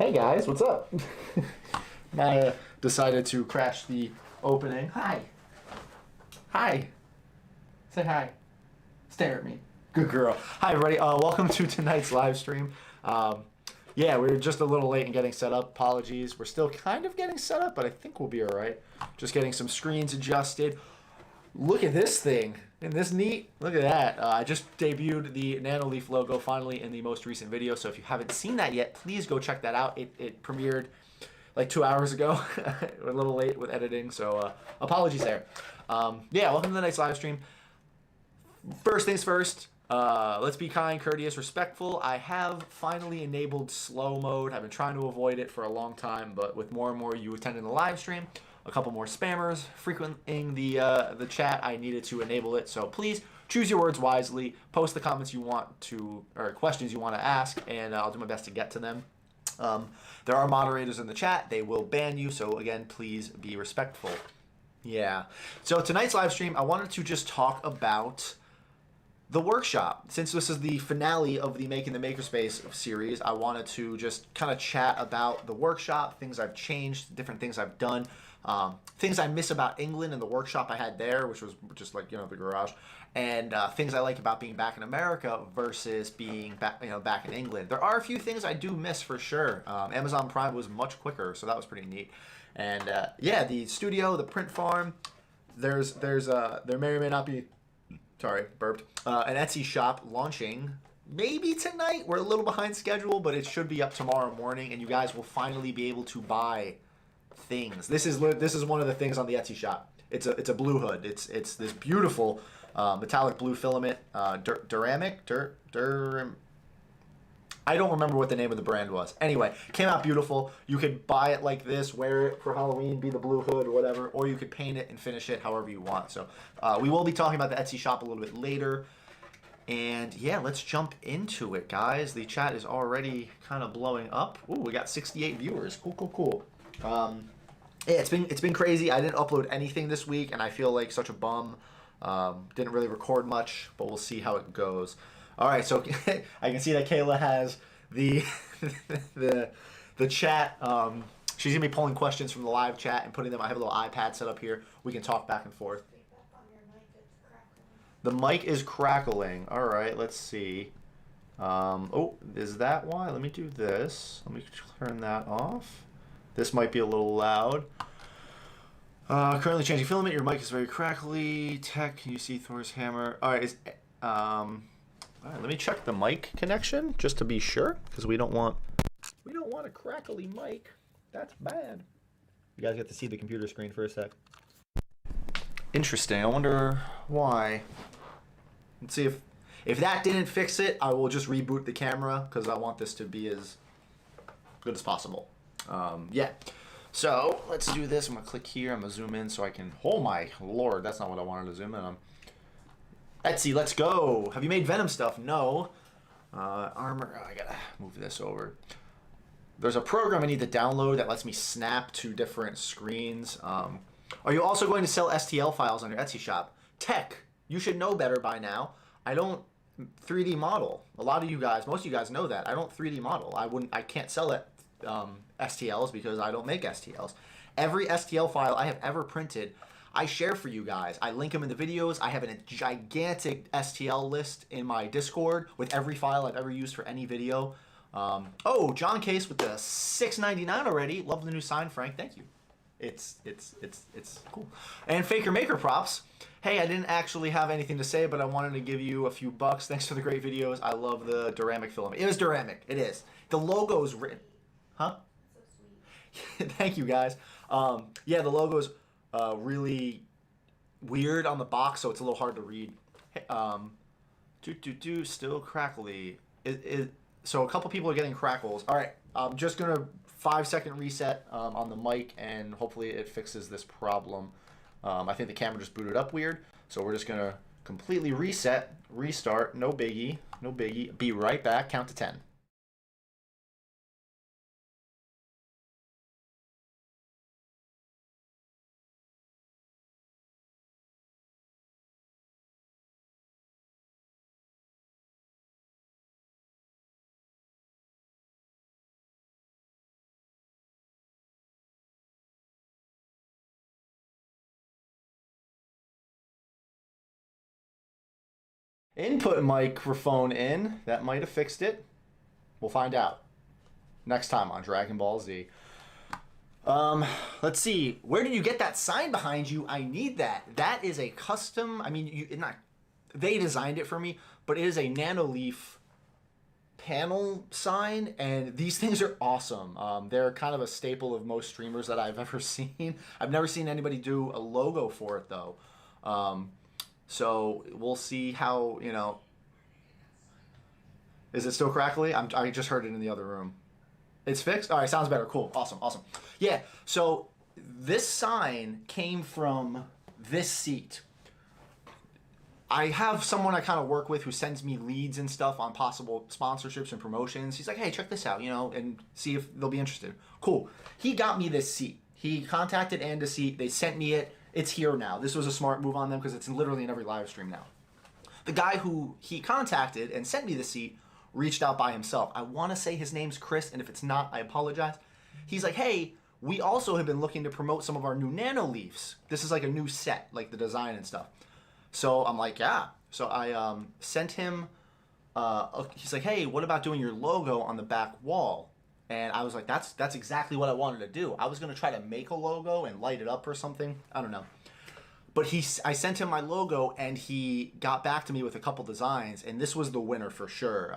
Hey guys, what's up? Maya decided to crash the opening. Hi. Hi. Say hi. Stare at me. Good girl. Hi everybody. Welcome to tonight's live stream. Yeah, we were just a little late in getting set up. Apologies. We're still kind of getting set up, but I think we'll be all right. Just getting some screens adjusted. Look at this thing. Isn't this neat? Look at that. I just debuted the Nanoleaf logo finally in the most recent video. So if you haven't seen that yet, please go check that out. It premiered like 2 hours ago. We're a little late with editing, so apologies there. Yeah, welcome to the night's live stream. First things first, let's be kind, courteous, respectful. I have finally enabled slow mode. I've been trying to avoid it for a long time, but with more and more you attending the live stream, a couple more spammers frequenting the chat, I needed to enable it. So please choose your words wisely, post the comments you want to, or questions you want to ask, and I'll do my best to get to them. There are moderators in the chat. They will ban you, so again, please be respectful. Yeah. So tonight's live stream, I wanted to just talk about the workshop. Since this is the finale of the Making the Makerspace series, I wanted to just kind of chat about the workshop, things I've changed, different things I've done, things I miss about England and the workshop I had there, which was just like, you know, the garage, and things I like about being back in America versus being back, back in England. There are a few things I do miss for sure. Amazon Prime was much quicker, so that was pretty neat. And yeah, the studio, the print farm, there may or may not be, sorry, burped, an Etsy shop launching maybe tonight. We're a little behind schedule, but it should be up tomorrow morning, and you guys will finally be able to buy things. This is one of the things on the Etsy shop. It's a blue hood. It's this beautiful metallic blue filament, I don't remember what the name of the brand was. Anyway, came out beautiful. You could buy it like this, wear it for Halloween, be the blue hood or whatever, or you could paint it and finish it however you want. So we will be talking about the Etsy shop a little bit later. And yeah, let's jump into it, guys. The chat is already kind of blowing up. Ooh, we got 68 viewers. Cool. Yeah, it's been crazy. I didn't upload anything this week, and I feel like such a bum. Didn't really record much, but we'll see how it goes. All right, so I can see that Kayla has the the chat. She's gonna be pulling questions from the live chat and putting them. I have a little iPad set up here. We can talk back and forth. The mic is crackling. All right, let's see. Oh, is that why? Let me do this. Let me turn that off. This might be a little loud. Currently changing filament. Your mic is very crackly. Tech, can you see Thor's hammer? All right, all right, let me check the mic connection just to be sure, because we don't want a crackly mic. That's bad. You guys get to see the computer screen for a sec. Interesting. I wonder why. Let's see if that didn't fix it. I will just reboot the camera because I want this to be as good as possible. Yeah. So let's do this. I'm gonna click here. I'm gonna zoom in so I can. Oh my lord, that's not what I wanted to zoom in on. Etsy, let's go. Have you made Venom stuff? No. Armor, I gotta move this over. There's a program I need to download that lets me snap to different screens. Are you also going to sell STL files on your Etsy shop? Tech, you should know better by now. I don't 3D model. A lot of you guys, most of you guys know that. I don't 3D model. I can't sell it STLs because I don't make STLs. Every STL file I have ever printed, I share for you guys. I link them in the videos. I have a gigantic STL list in my Discord with every file I've ever used for any video. Oh, John Case with the $6.99 already. Love the new sign, Frank. Thank you. It's cool. And Faker Maker props. Hey, I didn't actually have anything to say, but I wanted to give you a few bucks. Thanks for the great videos. I love the Duramic filament. It is Duramic. It is. The logo's written. Huh? So sweet. Thank you, guys. Yeah, the logo's really weird on the box, so it's a little hard to read. Still crackly. So a couple people are getting crackles. All right, I'm just gonna 5-second reset on the mic, and hopefully it fixes this problem. I think the camera just booted up weird, so we're just gonna completely reset, restart. No biggie, no biggie. Be right back. Count to 10. Input microphone in. That might have fixed it. We'll find out next time on Dragon Ball Z. Let's see. Where did you get that sign behind you? I need that. That is a custom. I mean, they designed it for me, but it is a Nanoleaf panel sign, and these things are awesome. They're kind of a staple of most streamers that I've ever seen. I've never seen anybody do a logo for it though. So we'll see how, you know. Is it still crackly? I just heard it in the other room. It's fixed? All right, sounds better. Cool. Awesome, awesome. Yeah, so this sign came from this seat. I have someone I kind of work with who sends me leads and stuff on possible sponsorships and promotions. He's like, hey, check this out, you know, and see if they'll be interested. Cool. He got me this seat. He contacted Anda Seat. They sent me it. It's here now. This was a smart move on them because it's literally in every live stream now. The guy who he contacted and sent me the seat reached out by himself. I want to say his name's Chris, and if it's not, I apologize. He's like, hey, we also have been looking to promote some of our new Nanoleafs. This is like a new set, like the design and stuff. So I'm like, yeah. So I sent him, he's like, hey, what about doing your logo on the back wall? And I was like, that's exactly what I wanted to do. I was going to try to make a logo and light it up or something. I don't know. But I sent him my logo, and he got back to me with a couple designs, and this was the winner for sure.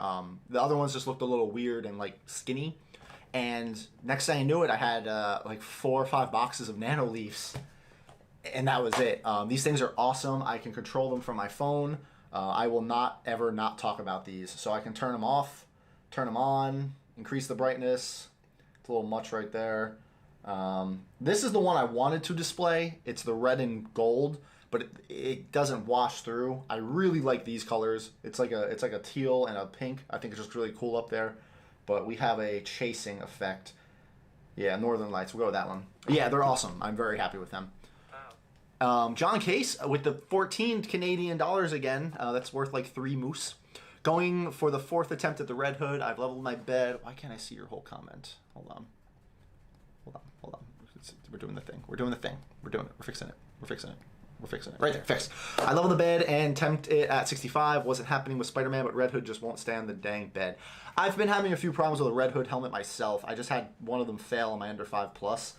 The other ones just looked a little weird and like skinny. And next thing I knew it, I had like 4 or 5 boxes of Nanoleafs, and that was it. These things are awesome. I can control them from my phone. I will not ever not talk about these. So I can turn them off, turn them on, increase the brightness. It's a little much right there. This is the one I wanted to display. It's the red and gold, but it doesn't wash through. I really like these colors. It's like a teal and a pink. I think it's just really cool up there. But we have a chasing effect. Yeah, Northern Lights. We'll go with that one. Yeah, they're awesome. I'm very happy with them. John Case with the 14 Canadian dollars again. That's worth like 3 moose. Going for the 4th attempt at the Red Hood. I've leveled my bed. Why can't I see your whole comment? Hold on. We're doing the thing. We're doing the thing. We're doing it. We're fixing it. We're fixing it. We're fixing it. Right there. Fixed. I leveled the bed and temped it at 65. Wasn't happening with Spider-Man, but Red Hood just won't stay on the dang bed. I've been having a few problems with a Red Hood helmet myself. I just had one of them fail on my Ender 5 Plus.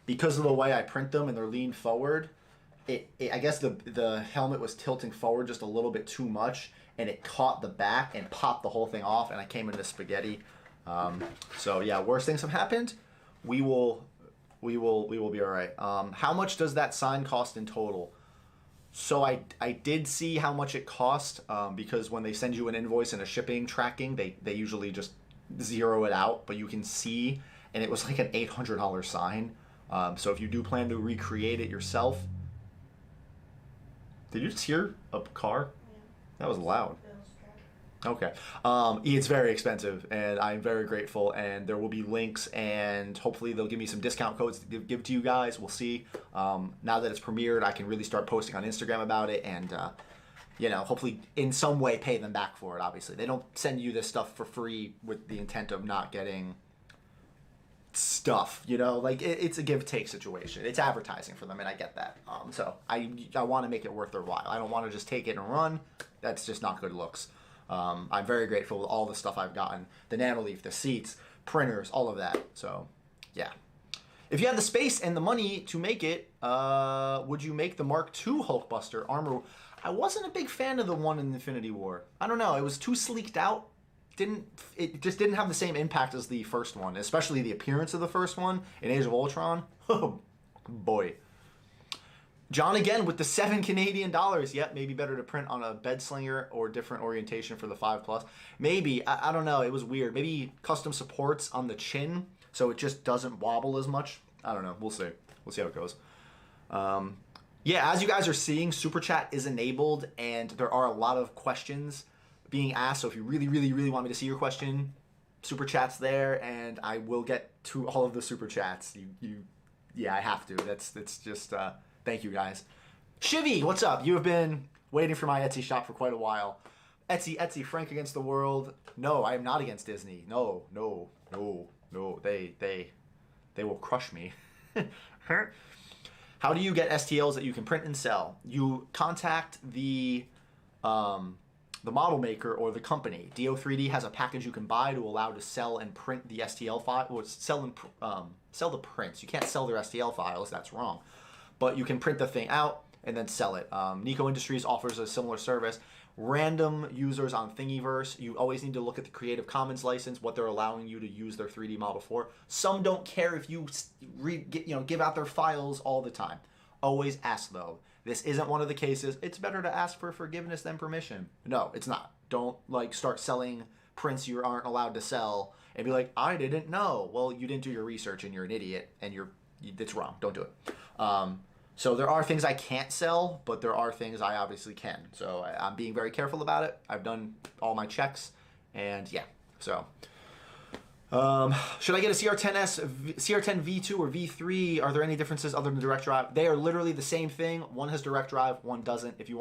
Because of the way I print them and they're leaned forward, I guess the helmet was tilting forward just a little bit too much, and it caught the back and popped the whole thing off, and I came into spaghetti. So yeah, worse things have happened. We will be all right. How much does that sign cost in total? So I did see how much it cost, because when they send you an invoice and a shipping tracking, they usually just zero it out, but you can see, and it was like an $800 sign. So if you do plan to recreate it yourself. Did you just hear a car? Yeah. That was loud. Okay. It's very expensive, and I'm very grateful, and there will be links, and hopefully they'll give me some discount codes to give to you guys. We'll see. Now that it's premiered, I can really start posting on Instagram about it, and you know, hopefully in some way pay them back for it. Obviously, they don't send you this stuff for free with the intent of not getting stuff, you know, like it's a give-take situation. It's advertising for them, and I get that. So I want to make it worth their while. I don't want to just take it and run. That's just not good looks. I'm very grateful with all the stuff I've gotten. The Nanoleaf, the seats, printers, all of that. So, yeah. If you had the space and the money to make it, would you make the Mark II Hulkbuster armor? I wasn't a big fan of the one in Infinity War. I don't know. It was too sleeked out. It just didn't have the same impact as the first one, especially the appearance of the first one in Age of Ultron. Oh, boy. John again with the 7 Canadian dollars. Yep, maybe better to print on a bed slinger or different orientation for the 5 Plus. Maybe, I don't know, it was weird. Maybe custom supports on the chin so it just doesn't wobble as much. I don't know, we'll see. We'll see how it goes. Yeah, as you guys are seeing, Super Chat is enabled, and there are a lot of questions being asked. So if you really, really, really want me to see your question, Super Chat's there, and I will get to all of the Super Chats. Yeah, I have to. That's just... Thank you, guys. Shivy, what's up? You have been waiting for my Etsy shop for quite a while. Etsy, Frank against the world. No, I am not against Disney. No. They will crush me. How do you get STLs that you can print and sell? You contact the the model maker or the company. Do3D has a package you can buy to allow to sell and print the STL file, or sell the prints. You can't sell their STL files, that's wrong. But you can print the thing out and then sell it. Nico Industries offers a similar service. Random users on Thingiverse, you always need to look at the Creative Commons license, what they're allowing you to use their 3D model for. Some don't care if you give out their files all the time. Always ask though. This isn't one of the cases. It's better to ask for forgiveness than permission. No, it's not. Don't like start selling prints you aren't allowed to sell and be like, I didn't know. Well, you didn't do your research and you're an idiot and it's wrong. Don't do it. So there are things I can't sell, but there are things I obviously can. So I'm being very careful about it. I've done all my checks and yeah, so. Should I get a CR10S, CR10 V2 or V3? Are there any differences other than direct drive? They are literally the same thing. One has direct drive, one doesn't. If you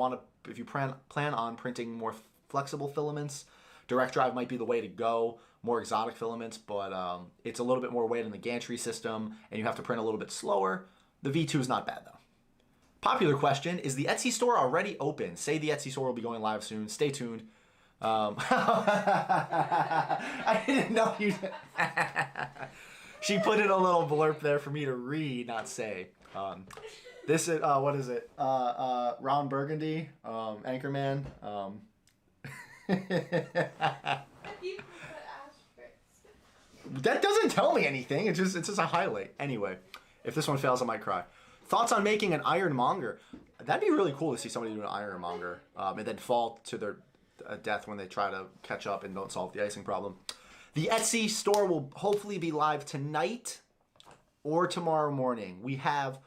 plan on printing more flexible filaments, direct drive might be the way to go. More exotic filaments, but it's a little bit more weight in the gantry system, and you have to print a little bit slower. The V2 is not bad though. Popular question: is the Etsy store already open? Say the Etsy store will be going live soon. Stay tuned. I didn't know you. She put in a little blurb there for me to read, not say. This is what is it? Ron Burgundy, Anchorman. That doesn't tell me anything. It's just a highlight. Anyway, if this one fails, I might cry. Thoughts on making an ironmonger? That'd be really cool to see somebody do an ironmonger and then fall to their death when they try to catch up and don't solve the icing problem. The Etsy store will hopefully be live tonight or tomorrow morning. We have,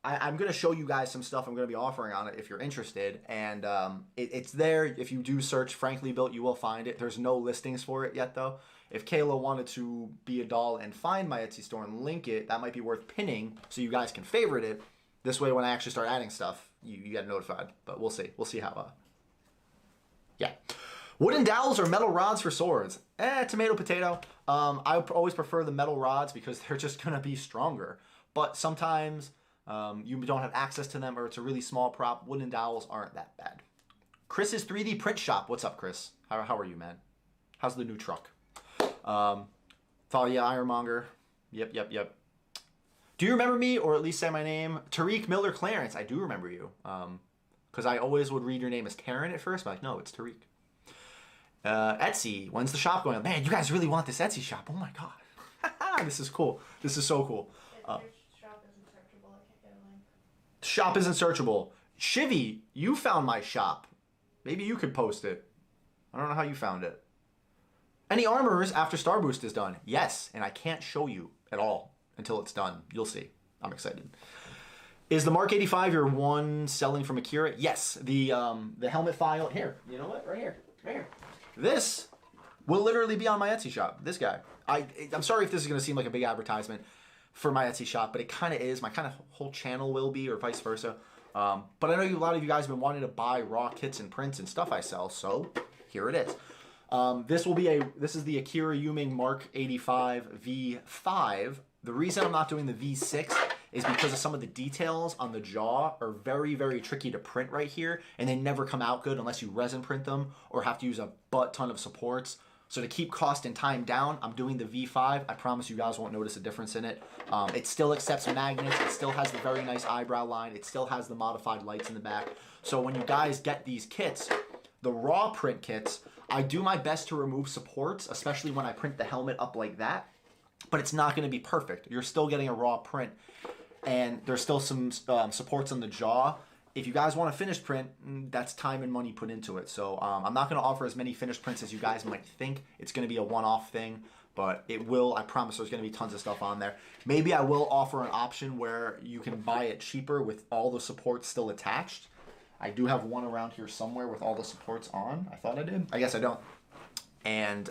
I'm going to show you guys some stuff I'm going to be offering on it if you're interested. And it's there. If you do search Frankly Built, you will find it. There's no listings for it yet though. If Kayla wanted to be a doll and find my Etsy store and link it, that might be worth pinning so you guys can favorite it. This way when I actually start adding stuff, you get notified. But we'll see. We'll see how... Yeah. Wooden dowels or metal rods for swords? Tomato, potato. I always prefer the metal rods because they're just going to be stronger. But sometimes you don't have access to them or it's a really small prop. Wooden dowels aren't that bad. Chris's 3D print shop. What's up, Chris? How are you, man? How's the new truck? Thalia Ironmonger. Yep. Do you remember me or at least say my name? Tariq Miller Clarence. I do remember you. Because I always would read your name as Taryn at first. I'm like, no, it's Tariq. Etsy. When's the shop going? Man, you guys really want this Etsy shop. Oh my God. This is cool. This is so cool. Shop isn't searchable. I can't get a link. Shop isn't searchable. Shivy, you found my shop. Maybe you could post it. I don't know how you found it. Any armors after Star Boost is done? Yes, and I can't show you at all until it's done. You'll see. I'm excited. Is the Mark 85 your one selling from Akira? Yes. The helmet file. Here. You know what? Right here. This will literally be on my Etsy shop. This guy. I'm sorry if this is going to seem like a big advertisement for my Etsy shop, but it kind of is. My kind of whole channel will be, or vice versa. But I know a lot of you guys have been wanting to buy raw kits and prints and stuff I sell, so here it is. This is the Akira Yuming Mark 85 V5. The reason I'm not doing the V6 is because of some of the details on the jaw are very, very tricky to print right here, and they never come out good unless you resin print them or have to use a butt ton of supports. So to keep cost and time down, I'm doing the V5. I promise you guys won't notice a difference in it. It still accepts magnets. It still has the very nice eyebrow line. It still has the modified lights in the back. So when you guys get these kits, the raw print kits, I do my best to remove supports, especially when I print the helmet up like that. But it's not going to be perfect. You're still getting a raw print, and there's still some supports on the jaw. If you guys want a finished print, that's time and money put into it. So I'm not going to offer as many finished prints as you guys might think. It's going to be a one-off thing, but it will. I promise there's going to be tons of stuff on there. Maybe I will offer an option where you can buy it cheaper with all the supports still attached. I do have one around here somewhere with all the supports on. I thought I did. I guess I don't. And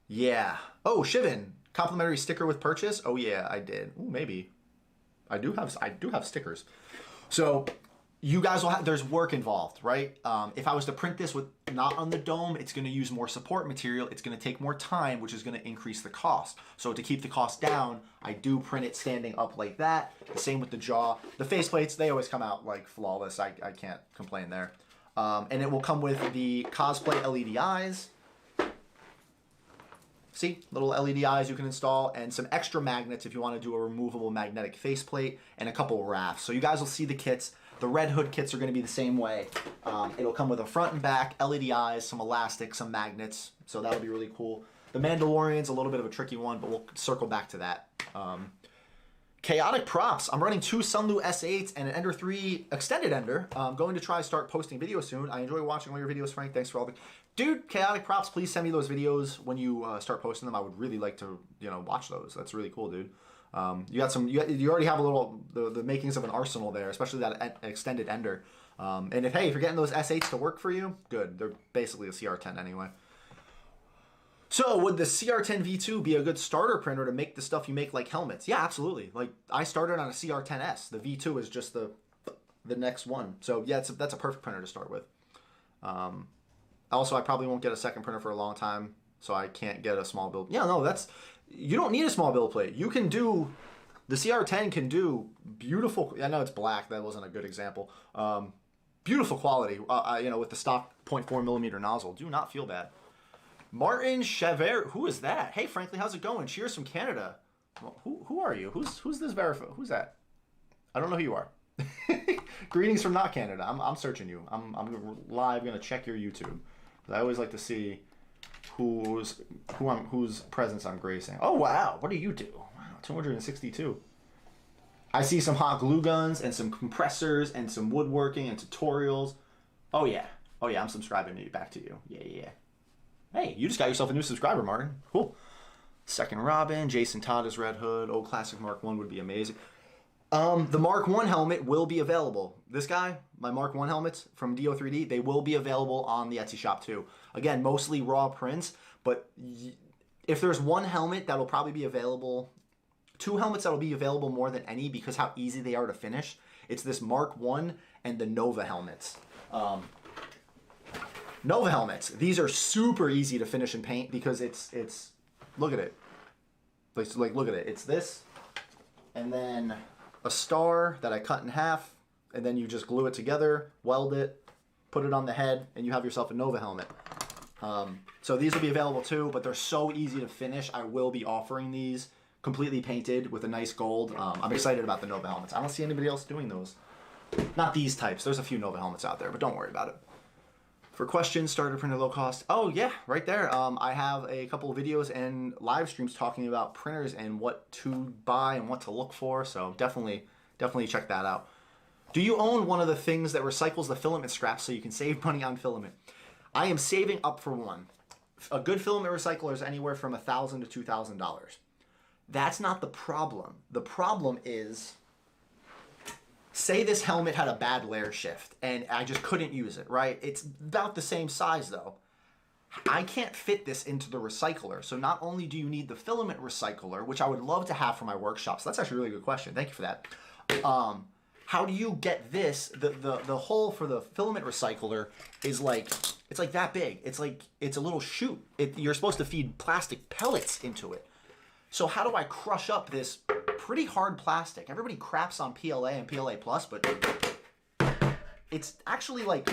yeah. Oh, Shivan, complimentary sticker with purchase. Oh yeah, I did. Ooh, maybe. I do have stickers. So you guys will have, there's work involved, right? If I was to print this with not on the dome, it's going to use more support material. It's going to take more time, which is going to increase the cost. So to keep the cost down, I do print it standing up like that. The same with the jaw. The faceplates, they always come out like flawless. I can't complain there. And it will come with the cosplay LED eyes. See, little LED eyes you can install, and some extra magnets if you want to do a removable magnetic faceplate, and a couple of rafts. So you guys will see the kits. The Red Hood kits are going to be the same way. It'll come with a front and back, LED eyes, some elastic, some magnets. So that'll be really cool. The Mandalorian's a little bit of a tricky one, but we'll circle back to that. Chaotic props. I'm running 2 Sunlu S8s and an Ender 3 extended Ender. I'm going to try to start posting videos soon. I enjoy watching all your videos, Frank. Thanks for all the... Dude, Chaotic props, please send me those videos when you start posting them. I would really like to, watch those. That's really cool, dude. You got some... You already have a little... The makings of an arsenal there, especially that extended Ender. And if you're getting those S8s to work for you, good. They're basically a CR10 anyway. So, would the CR10 V2 be a good starter printer to make the stuff you make like helmets? Yeah, absolutely. Like, I started on a CR10S. The V2 is just the next one. So, yeah, that's a perfect printer to start with. Also, I probably won't get a second printer for a long time, so I can't get a small build. Yeah, no, you don't need a small build plate. You can do, the CR10 can do beautiful, I know it's black, that wasn't a good example. Beautiful quality, with the stock 0.4mm nozzle. Do not feel bad. Martin Chavert, who is that? Hey, frankly, how's it going? Cheers from Canada. Well, who are you? Who's this verify? Who's that? I don't know who you are. Greetings from not Canada. I'm searching you. I'm live gonna check your YouTube. I always like to see whose presence I'm gracing. Oh wow, what do you do? Wow, 262. I see some hot glue guns and some compressors and some woodworking and tutorials. Oh yeah, I'm subscribing back to you. Yeah. Hey, you just got yourself a new subscriber, Martin. Cool. Second Robin, Jason Todd is Red Hood. Old Classic Mark 1 would be amazing. The Mark 1 helmet will be available. This guy, my Mark 1 helmets from DO3D, they will be available on the Etsy shop too. Again, mostly raw prints, but if there's one helmet that'll probably be available, 2 helmets that'll be available more than any because how easy they are to finish, it's this Mark 1 and the Nova helmets. Nova helmets. These are super easy to finish and paint because it's look at it. Like look at it. It's this, and then a star that I cut in half, and then you just glue it together, weld it, put it on the head, and you have yourself a Nova helmet. So these will be available too, but they're so easy to finish. I will be offering these completely painted with a nice gold. I'm excited about the Nova helmets. I don't see anybody else doing those. Not these types. There's a few Nova helmets out there, but don't worry about it. For questions, starter printer low cost. Oh yeah, right there. I have a couple of videos and live streams talking about printers and what to buy and what to look for. So definitely check that out. Do you own one of the things that recycles the filament scraps so you can save money on filament? I am saving up for one. A good filament recycler is anywhere from $1,000 to $2,000. That's not the problem. The problem is, say this helmet had a bad layer shift and I just couldn't use it, right? It's about the same size though. I can't fit this into the recycler. So not only do you need the filament recycler, which I would love to have for my workshop. So that's actually a really good question. Thank you for that. How do you get this? The hole for the filament recycler is like, it's like that big. It's like, it's a little chute. You're supposed to feed plastic pellets into it. So how do I crush up this pretty hard plastic? Everybody craps on PLA and PLA+, but it's actually like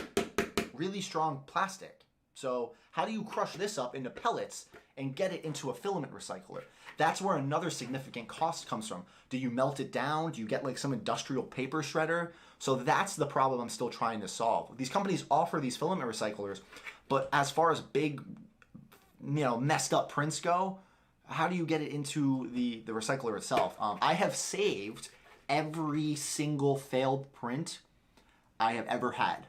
really strong plastic. So how do you crush this up into pellets and get it into a filament recycler? That's where another significant cost comes from. Do you melt it down? Do you get like some industrial paper shredder? So that's the problem I'm still trying to solve. These companies offer these filament recyclers, but as far as big, messed up prints go, how do you get it into the recycler itself? I have saved every single failed print I have ever had.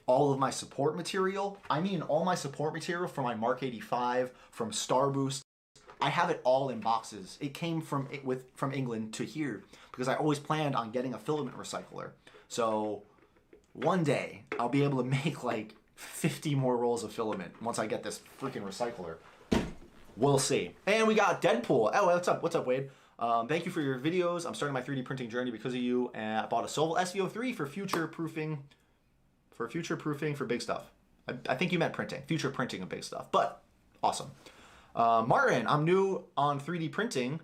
All of my support material, all my support material from my Mark 85, from Star Boost, I have it all in boxes. It came from England to here because I always planned on getting a filament recycler. So one day I'll be able to make like 50 more rolls of filament once I get this freaking recycler. We'll see. And we got Deadpool. Oh, what's up? What's up, Wade? Thank you for your videos. I'm starting my 3D printing journey because of you. And I bought a Servo SVO3 for future proofing for big stuff. I think you meant printing. Future printing of big stuff. But awesome. Martin, I'm new on 3D printing.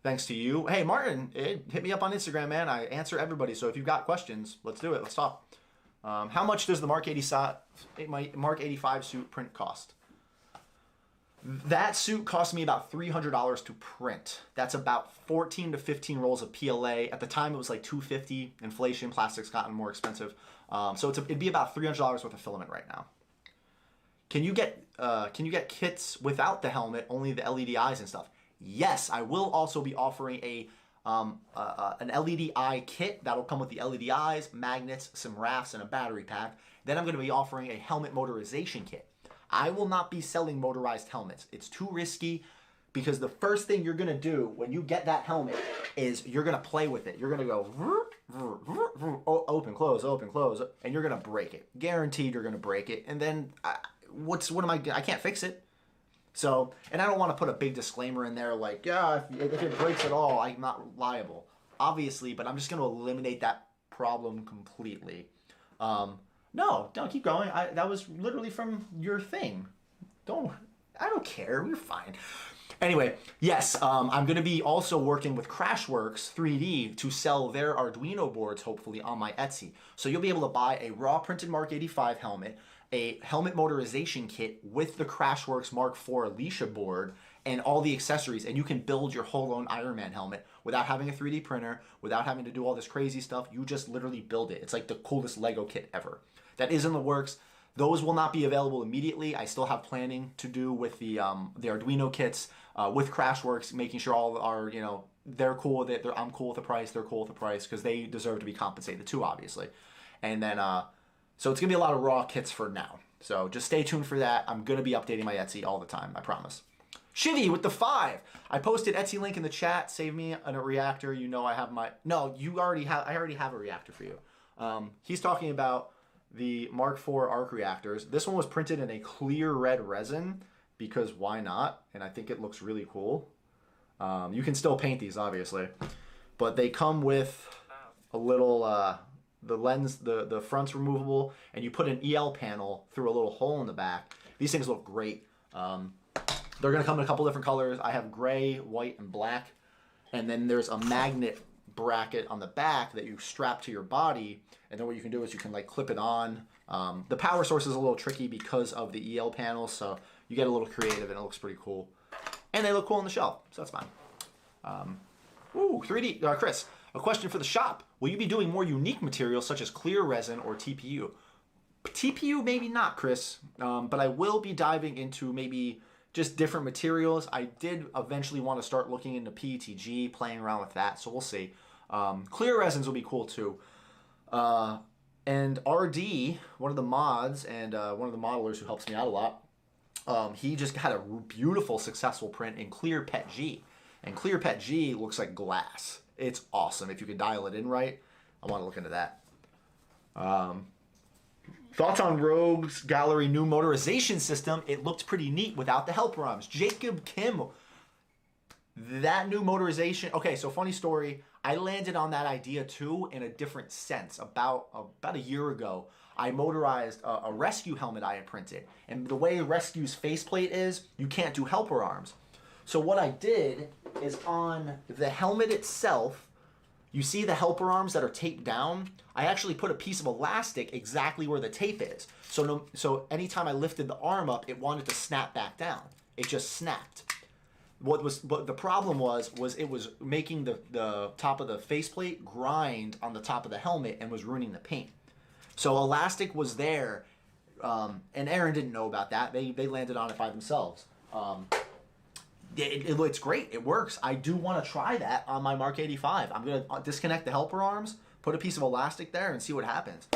Thanks to you. Hey, Martin, hit me up on Instagram, man. I answer everybody. So if you've got questions, let's do it. Let's talk. How much does the Mark 85 suit print cost? That suit cost me about $300 to print. That's about 14 to 15 rolls of PLA. At the time, it was like $250. Inflation, plastic's gotten more expensive. So it'd be about $300 worth of filament right now. Can you get kits without the helmet, only the LED eyes and stuff? Yes, I will also be offering an LED eye kit that'll come with the LED eyes, magnets, some rafts, and a battery pack. Then I'm going to be offering a helmet motorization kit. I will not be selling motorized helmets. It's too risky because the first thing you're going to do when you get that helmet is you're going to play with it. You're going to go open, close, and you're going to break it. Guaranteed you're going to break it. And then I can't fix it. So, and I don't want to put a big disclaimer in there like, yeah, if it breaks at all, I'm not liable. Obviously, but I'm just going to eliminate that problem completely. No, don't keep going. That was literally from your thing. I don't care. You're fine. Anyway, yes, I'm going to be also working with Crashworks 3D to sell their Arduino boards, hopefully, on my Etsy. So you'll be able to buy a raw printed Mark 85 helmet, a helmet motorization kit with the Crashworks Mark IV Alicia board, and all the accessories, and you can build your whole own Iron Man helmet without having a 3D printer, without having to do all this crazy stuff. You just literally build it. It's like the coolest Lego kit ever. That is in the works. Those will not be available immediately. I still have planning to do with the Arduino kits, with Crashworks, making sure all are, they're cool with it. I'm cool with the price. They're cool with the price because they deserve to be compensated too, obviously. And then, so it's going to be a lot of raw kits for now. So just stay tuned for that. I'm going to be updating my Etsy all the time, I promise. Shivy with the 5. I posted Etsy link in the chat. Save me a reactor. You know I have my... No, I already have a reactor for you. He's talking about the Mark IV arc reactors. This one was printed in a clear red resin because why not? And I think it looks really cool. You can still paint these, obviously. But they come with a little... the lens, the front's removable, and you put an EL panel through a little hole in the back. These things look great. They're going to come in a couple different colors. I have gray, white, and black. And then there's a magnet bracket on the back that you strap to your body. And then what you can do is you can like clip it on. The power source is a little tricky because of the EL panel, so you get a little creative and it looks pretty cool. And they look cool on the shelf, so that's fine. 3D, Chris, a question for the shop. Will you be doing more unique materials such as clear resin or TPU? TPU, maybe not, Chris, but I will be diving into maybe just different materials. I did eventually want to start looking into PETG, playing around with that, so we'll see. Clear resins will be cool too. And RD, one of the mods and one of the modelers who helps me out a lot, he just had a beautiful, successful print in clear PETG. And clear PETG looks like glass. It's awesome. If you can dial it in right, I want to look into that. Thoughts on Rogue's Gallery new motorization system? It looked pretty neat without the helper arms. Jacob Kim, that new motorization. Okay, so funny story. I landed on that idea too in a different sense. About a year ago, I motorized a rescue helmet I had printed. And the way rescue's faceplate is, you can't do helper arms. So what I did is on the helmet itself, you see the helper arms that are taped down? I actually put a piece of elastic exactly where the tape is. So anytime I lifted the arm up, it wanted to snap back down. It just snapped. What the problem was it was making the top of the faceplate grind on the top of the helmet and was ruining the paint. So elastic was there, and Aaron didn't know about that. They landed on it by themselves. It's great. It works. I do want to try that on my Mark 85. I'm going to disconnect the helper arms, put a piece of elastic there, and see what happens.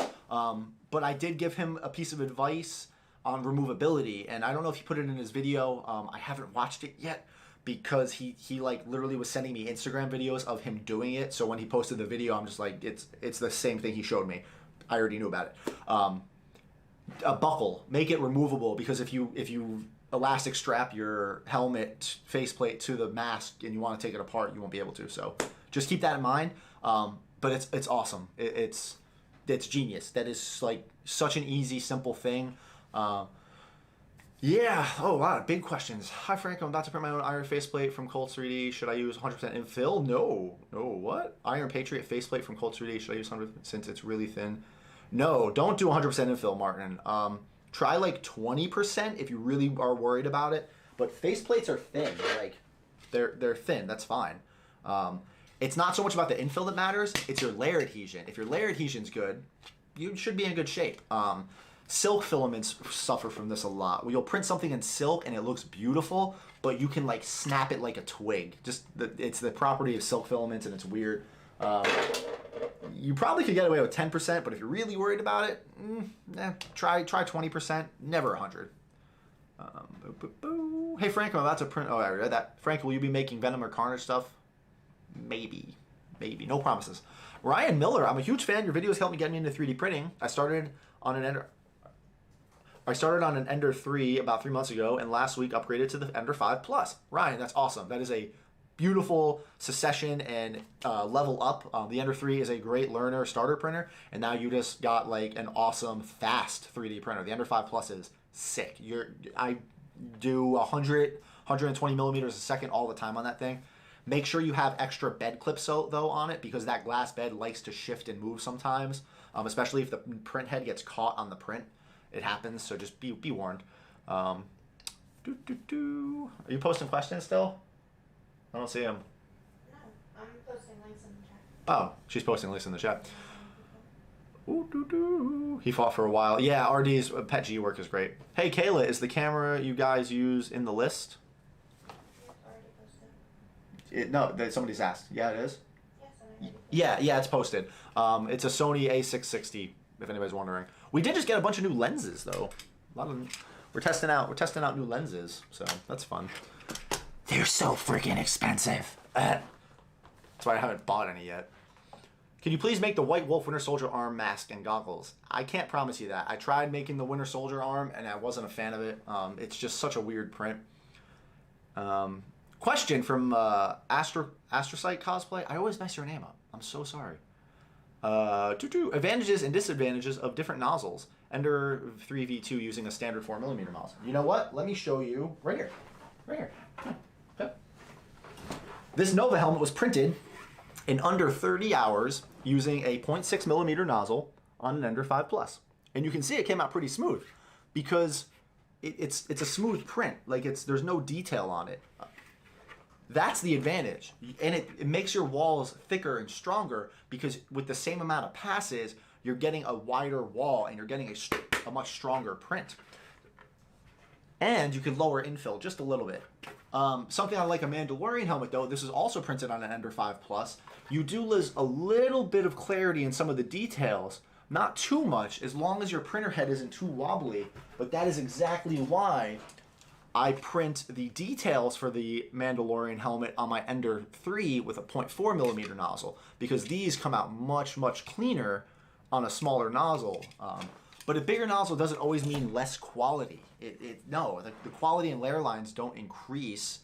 But I did give him a piece of advice on removability, and I don't know if he put it in his video. I haven't watched it yet because he like literally was sending me Instagram videos of him doing it. So when he posted the video, I'm just like, it's the same thing he showed me. I already knew about it. A buckle, make it removable, because if you elastic strap your helmet faceplate to the mask and you want to take it apart, you won't be able to. So just keep that in mind. But it's awesome. It's genius. That is like such an easy, simple thing. Yeah. Oh, wow. Big questions. Hi, Frank. I'm about to print my own Iron faceplate from Cold 3D. Should I use 100% Infill? No. No. What? Iron Patriot faceplate from Cold 3D. Should I use 100% since it's really thin? No, don't do 100% infill, Martin. Try like 20% if you really are worried about it. But faceplates are thin. They're thin. That's fine. It's not so much about the infill that matters. It's your layer adhesion. If your layer adhesion's good, you should be in good shape. Silk filaments suffer from this a lot. You'll print something in silk and it looks beautiful, but you can like snap it like a twig. It's the property of silk filaments and it's weird. You probably could get away with 10%, but if you're really worried about it, try 20%. Never 100. Hey Frank, I'm about to print. Oh, I read that. Frank, will you be making Venom or Carnage stuff? Maybe. No promises. Ryan Miller, I'm a huge fan. Your videos helped me get me into 3D printing. I started on an Ender 3 about 3 months ago, and last week upgraded to the Ender 5 Plus. Ryan, that's awesome. That is a beautiful succession and level up. The Ender 3 is a great learner starter printer, and now you just got like an awesome fast 3D printer. The Ender 5 Plus is sick. I do 120 millimeters a second all the time on that thing. Make sure you have extra bed clips though on it, because that glass bed likes to shift and move sometimes, especially if the print head gets caught on the print. It happens, so just be warned. Are you posting questions still? I don't see them. No, I'm posting links in the chat. Oh, she's posting links in the chat. He fought for a while. Yeah, RD's Pet G work is great. Hey, Kayla, is the camera you guys use in the list? No, somebody's asked. Yeah, it is? Yes, yeah, it's posted. It's a Sony A660, if anybody's wondering. We did just get a bunch of new lenses, though. We're testing out new lenses, so that's fun. They're so freaking expensive. That's why I haven't bought any yet. Can you please make the White Wolf Winter Soldier arm mask and goggles? I can't promise you that. I tried making the Winter Soldier arm, and I wasn't a fan of it. It's just such a weird print. Question from Astrocyte Cosplay. I always mess your name up. I'm so sorry. Advantages and disadvantages of different nozzles. Ender 3v2 using a standard 4mm nozzle. You know what? Let me show you right here. Right here. Okay. This Nova helmet was printed in under 30 hours using a 0.6mm nozzle on an Ender 5 Plus. And you can see it came out pretty smooth because it's a smooth print. Like there's no detail on it. That's the advantage. And it makes your walls thicker and stronger because with the same amount of passes, you're getting a wider wall and you're getting a much stronger print. And you can lower infill just a little bit. Something I like a Mandalorian helmet though, this is also printed on an Ender 5 Plus. You do lose a little bit of clarity in some of the details. Not too much, as long as your printer head isn't too wobbly. But that is exactly why I print the details for the Mandalorian helmet on my Ender 3 with a 0.4mm nozzle, because these come out much, much cleaner on a smaller nozzle. But a bigger nozzle doesn't always mean less quality. No, the quality and layer lines don't increase.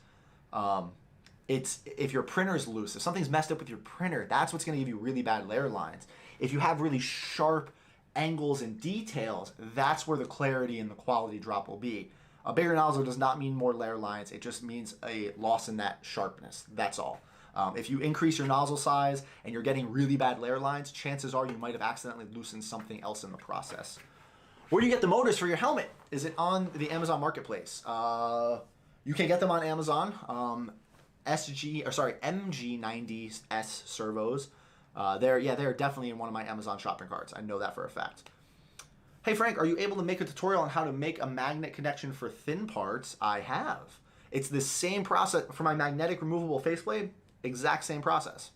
It's if your printer's loose, if something's messed up with your printer, that's what's going to give you really bad layer lines. If you have really sharp angles and details, that's where the clarity and the quality drop will be. A bigger nozzle does not mean more layer lines. It just means a loss in that sharpness. That's all. If you increase your nozzle size and you're getting really bad layer lines, chances are you might have accidentally loosened something else in the process. Where do you get the motors for your helmet? Is it on the Amazon Marketplace? You can get them on Amazon. MG90S servos. They're definitely in one of my Amazon shopping carts. I know that for a fact. Hey Frank, are you able to make a tutorial on how to make a magnet connection for thin parts? I have. It's the same process for my magnetic removable faceplate. Exact same process.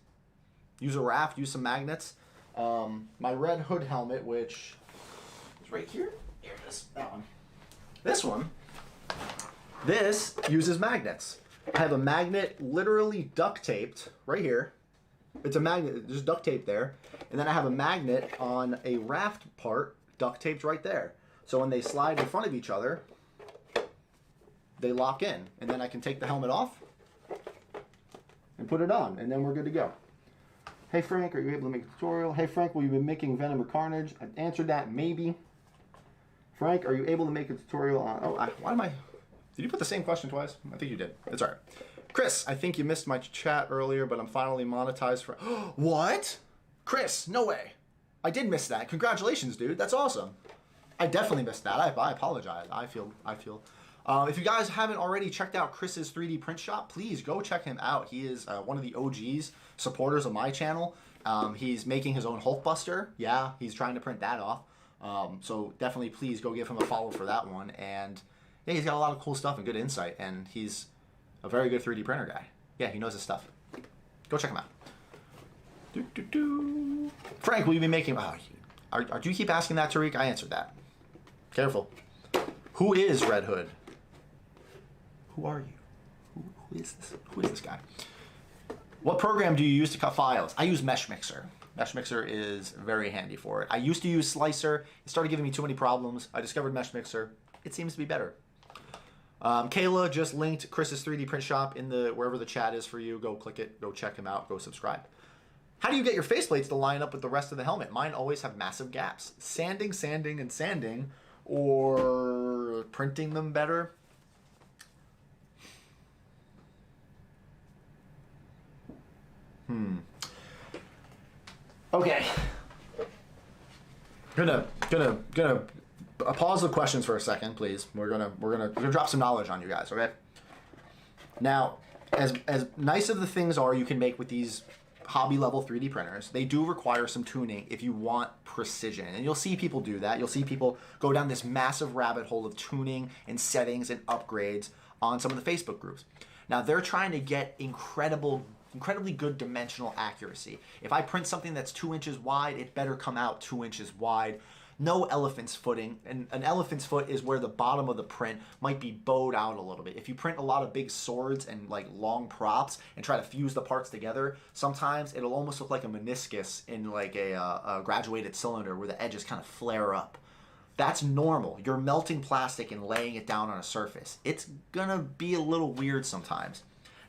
Use a raft, use some magnets. My red hood helmet, which is right here. Here it is. That one. This one. This uses magnets. I have a magnet literally duct taped right here. It's a magnet, just duct tape there. And then I have a magnet on a raft part duct taped right there. So when they slide in front of each other, they lock in. And then I can take the helmet off and put it on, and then we're good to go. Hey Frank, are you able to make a tutorial? Hey Frank, will you be making Venom or Carnage? I've answered that, maybe. Frank, are you able to make a tutorial on... Did you put the same question twice? I think you did. It's all right. Chris, I think you missed my chat earlier, but I'm finally monetized for... What? Chris, no way. I did miss that. Congratulations, dude. That's awesome. I definitely missed that. I apologize. I feel. If you guys haven't already checked out Chris's 3D print shop, please go check him out. He is one of the OGs supporters of my channel. He's making his own Hulkbuster. Yeah, he's trying to print that off. So definitely please go give him a follow for that one. And yeah, he's got a lot of cool stuff and good insight. And he's a very good 3D printer guy. Yeah, he knows his stuff. Go check him out. Frank, will you be making... Oh, do you keep asking that, Tariq? I answered that. Careful. Who is Red Hood? Who are you? Who is this? Who is this guy? What program do you use to cut files? I use Mesh Mixer. Mesh Mixer is very handy for it. I used to use Slicer. It started giving me too many problems. I discovered Mesh Mixer. It seems to be better. Kayla just linked Chris's 3D print shop in the wherever the chat is for you. Go click it. Go check him out. Go subscribe. How do you get your faceplates to line up with the rest of the helmet? Mine always have massive gaps. Sanding, sanding, and sanding, or printing them better. Okay. Gonna pause the questions for a second, please. We're gonna drop some knowledge on you guys, okay? Now, as nice of the things are you can make with these hobby level 3D printers, they do require some tuning if you want precision. And you'll see people do that. You'll see people go down this massive rabbit hole of tuning and settings and upgrades on some of the Facebook groups. Now they're trying to get incredibly good dimensional accuracy. If I print something that's 2 inches wide, it better come out 2 inches wide. No elephant's footing, and an elephant's foot is where the bottom of the print might be bowed out a little bit. If you print a lot of big swords and like long props and try to fuse the parts together, sometimes it'll almost look like a meniscus in like a graduated cylinder where the edges kind of flare up. That's normal. You're melting plastic and laying it down on a surface. It's gonna be a little weird sometimes.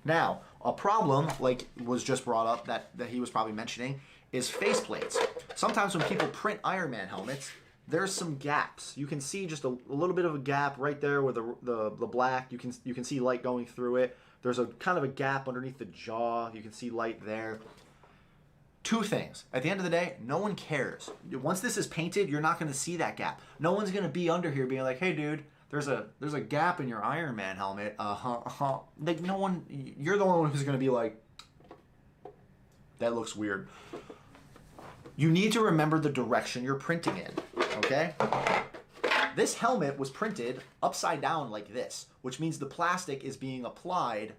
Now, a problem, like was just brought up that he was probably mentioning, is faceplates. Sometimes when people print Iron Man helmets, there's some gaps. You can see just a little bit of a gap right there where the black, you can see light going through it. There's a kind of a gap underneath the jaw. You can see light there. Two things. At the end of the day, no one cares. Once this is painted, you're not going to see that gap. No one's going to be under here being like, hey dude, there's a gap in your Iron Man helmet. Like no one, you're the only one who's going to be like, that looks weird. You need to remember the direction you're printing in, okay? This helmet was printed upside down like this, which means the plastic is being applied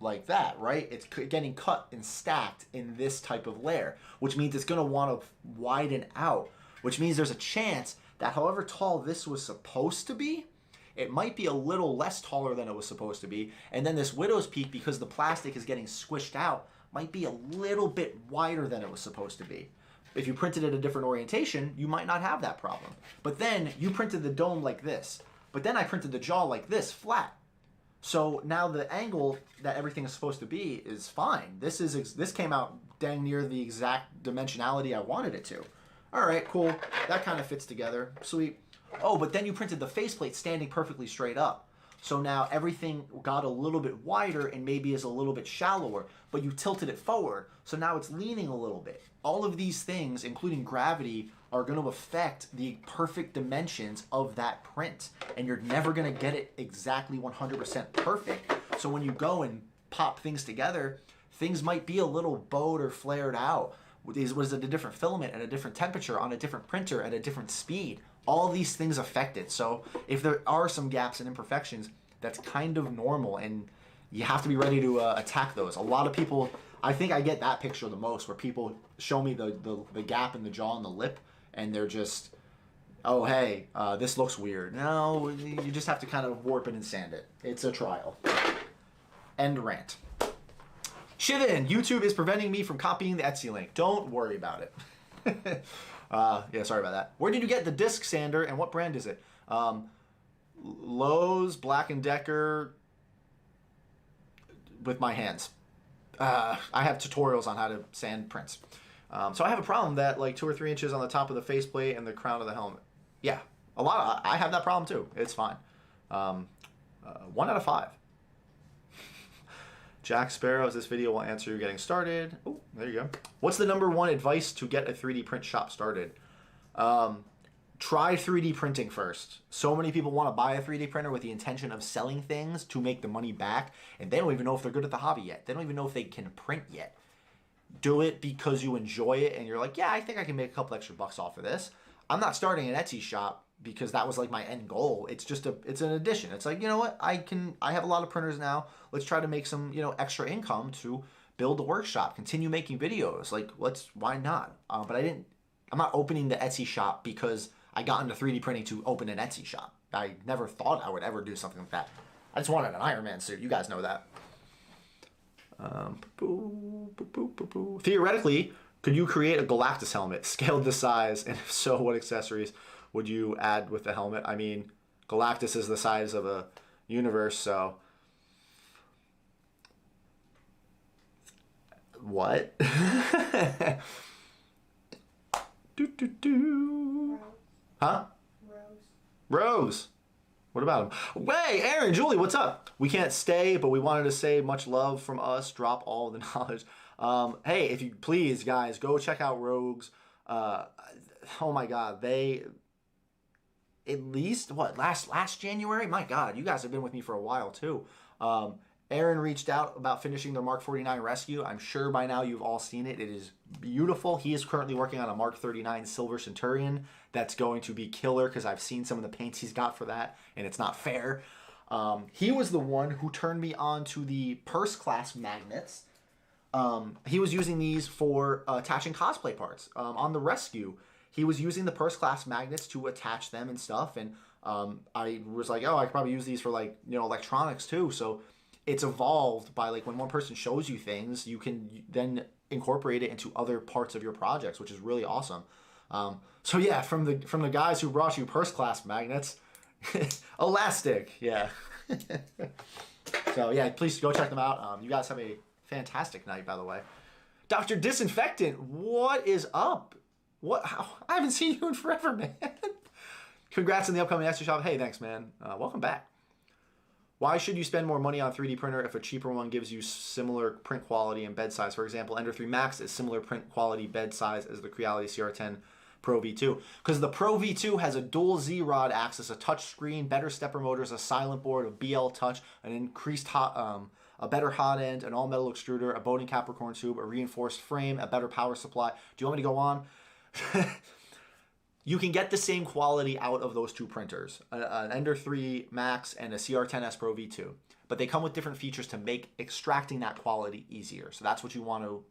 like that, right? It's getting cut and stacked in this type of layer, which means it's going to want to widen out, which means there's a chance that however tall this was supposed to be, it might be a little less taller than it was supposed to be, and then this widow's peak, because the plastic is getting squished out, might be a little bit wider than it was supposed to be. If you printed it a different orientation, you might not have that problem. But then you printed the dome like this, but then I printed the jaw like this, flat. So now the angle that everything is supposed to be is fine. This came out dang near the exact dimensionality I wanted it to. All right, cool. That kind of fits together. Sweet. Oh, but then you printed the faceplate standing perfectly straight up. So now everything got a little bit wider and maybe is a little bit shallower, but you tilted it forward, so now it's leaning a little bit. All of these things, including gravity, are going to affect the perfect dimensions of that print, and you're never going to get it exactly 100% perfect. So when you go and pop things together, things might be a little bowed or flared out. Was it a different filament at a different temperature on a different printer at a different speed? All these things affect it. So if there are some gaps and imperfections, that's kind of normal, and you have to be ready to attack those. A lot of people, I think I get that picture the most, where people show me the gap in the jaw and the lip, and they're just, oh hey, this looks weird. No, you just have to kind of warp it and sand it. It's a trial. End rant. Shivin, YouTube is preventing me from copying the Etsy link. Don't worry about it. Yeah, sorry about that. Where did you get the disc sander, and what brand is it? Lowe's, Black & Decker, with my hands. I have tutorials on how to sand prints. So I have a problem that like 2 or 3 inches on the top of the faceplate and the crown of the helmet. Yeah, I have that problem too. It's fine. 1 out of 5. Jack Sparrows, this video will answer you getting started. Oh, there you go. What's the #1 advice to get a 3D print shop started? Try 3D printing first. So many people want to buy a 3D printer with the intention of selling things to make the money back, and they don't even know if they're good at the hobby yet. They don't even know if they can print yet. Do it because you enjoy it, and you're like, yeah, I think I can make a couple extra bucks off of this. I'm not starting an Etsy shop because that was like my end goal. It's just it's an addition. It's like, you know what, I have a lot of printers now. Let's try to make some, extra income to build the workshop, continue making videos. Like, why not? But I'm not opening the Etsy shop because I got into 3D printing to open an Etsy shop. I never thought I would ever do something like that. I just wanted an Iron Man suit. You guys know that. Theoretically, could you create a Galactus helmet, scaled the size, and if so, what accessories would you add with the helmet? I mean, Galactus is the size of a universe, so... What? Huh? Rose. What about him? Hey, Aaron, Julie, what's up? We can't stay, but we wanted to say much love from us. Drop all the knowledge. Hey, if you please, guys, go check out Rogues. Oh my God, they at least last January. My God, you guys have been with me for a while too. Aaron reached out about finishing their Mark 49 rescue. I'm sure by now you've all seen it. It is beautiful. He is currently working on a Mark 39 Silver Centurion that's going to be killer because I've seen some of the paints he's got for that, and it's not fair. He was the one who turned me on to the purse class magnets. He was using these for attaching cosplay parts. On the rescue, he was using the purse class magnets to attach them and stuff, and I was like, oh, I could probably use these for electronics too. So it's evolved by when one person shows you things, you can then incorporate it into other parts of your projects, which is really awesome. So yeah, from the guys who brought you purse class magnets, elastic, yeah. So yeah, please go check them out. You guys have a fantastic night, by the way. Dr. Disinfectant, what is up? I haven't seen you in forever, man. Congrats on the upcoming Etsy shop. Hey, thanks, man. Welcome back. Why should you spend more money on 3D printer if a cheaper one gives you similar print quality and bed size? For example, Ender 3 Max is similar print quality bed size as the Creality CR10 Pro V2. Because the Pro V2 has a dual Z-Rod axis, a touch screen, better stepper motors, a silent board, a BL touch, an increased a better hot end, an all-metal extruder, a Bowden Capricorn tube, a reinforced frame, a better power supply. Do you want me to go on? You can get the same quality out of those two printers, an Ender 3 Max and a CR10S Pro V2, but they come with different features to make extracting that quality easier. So that's what you want to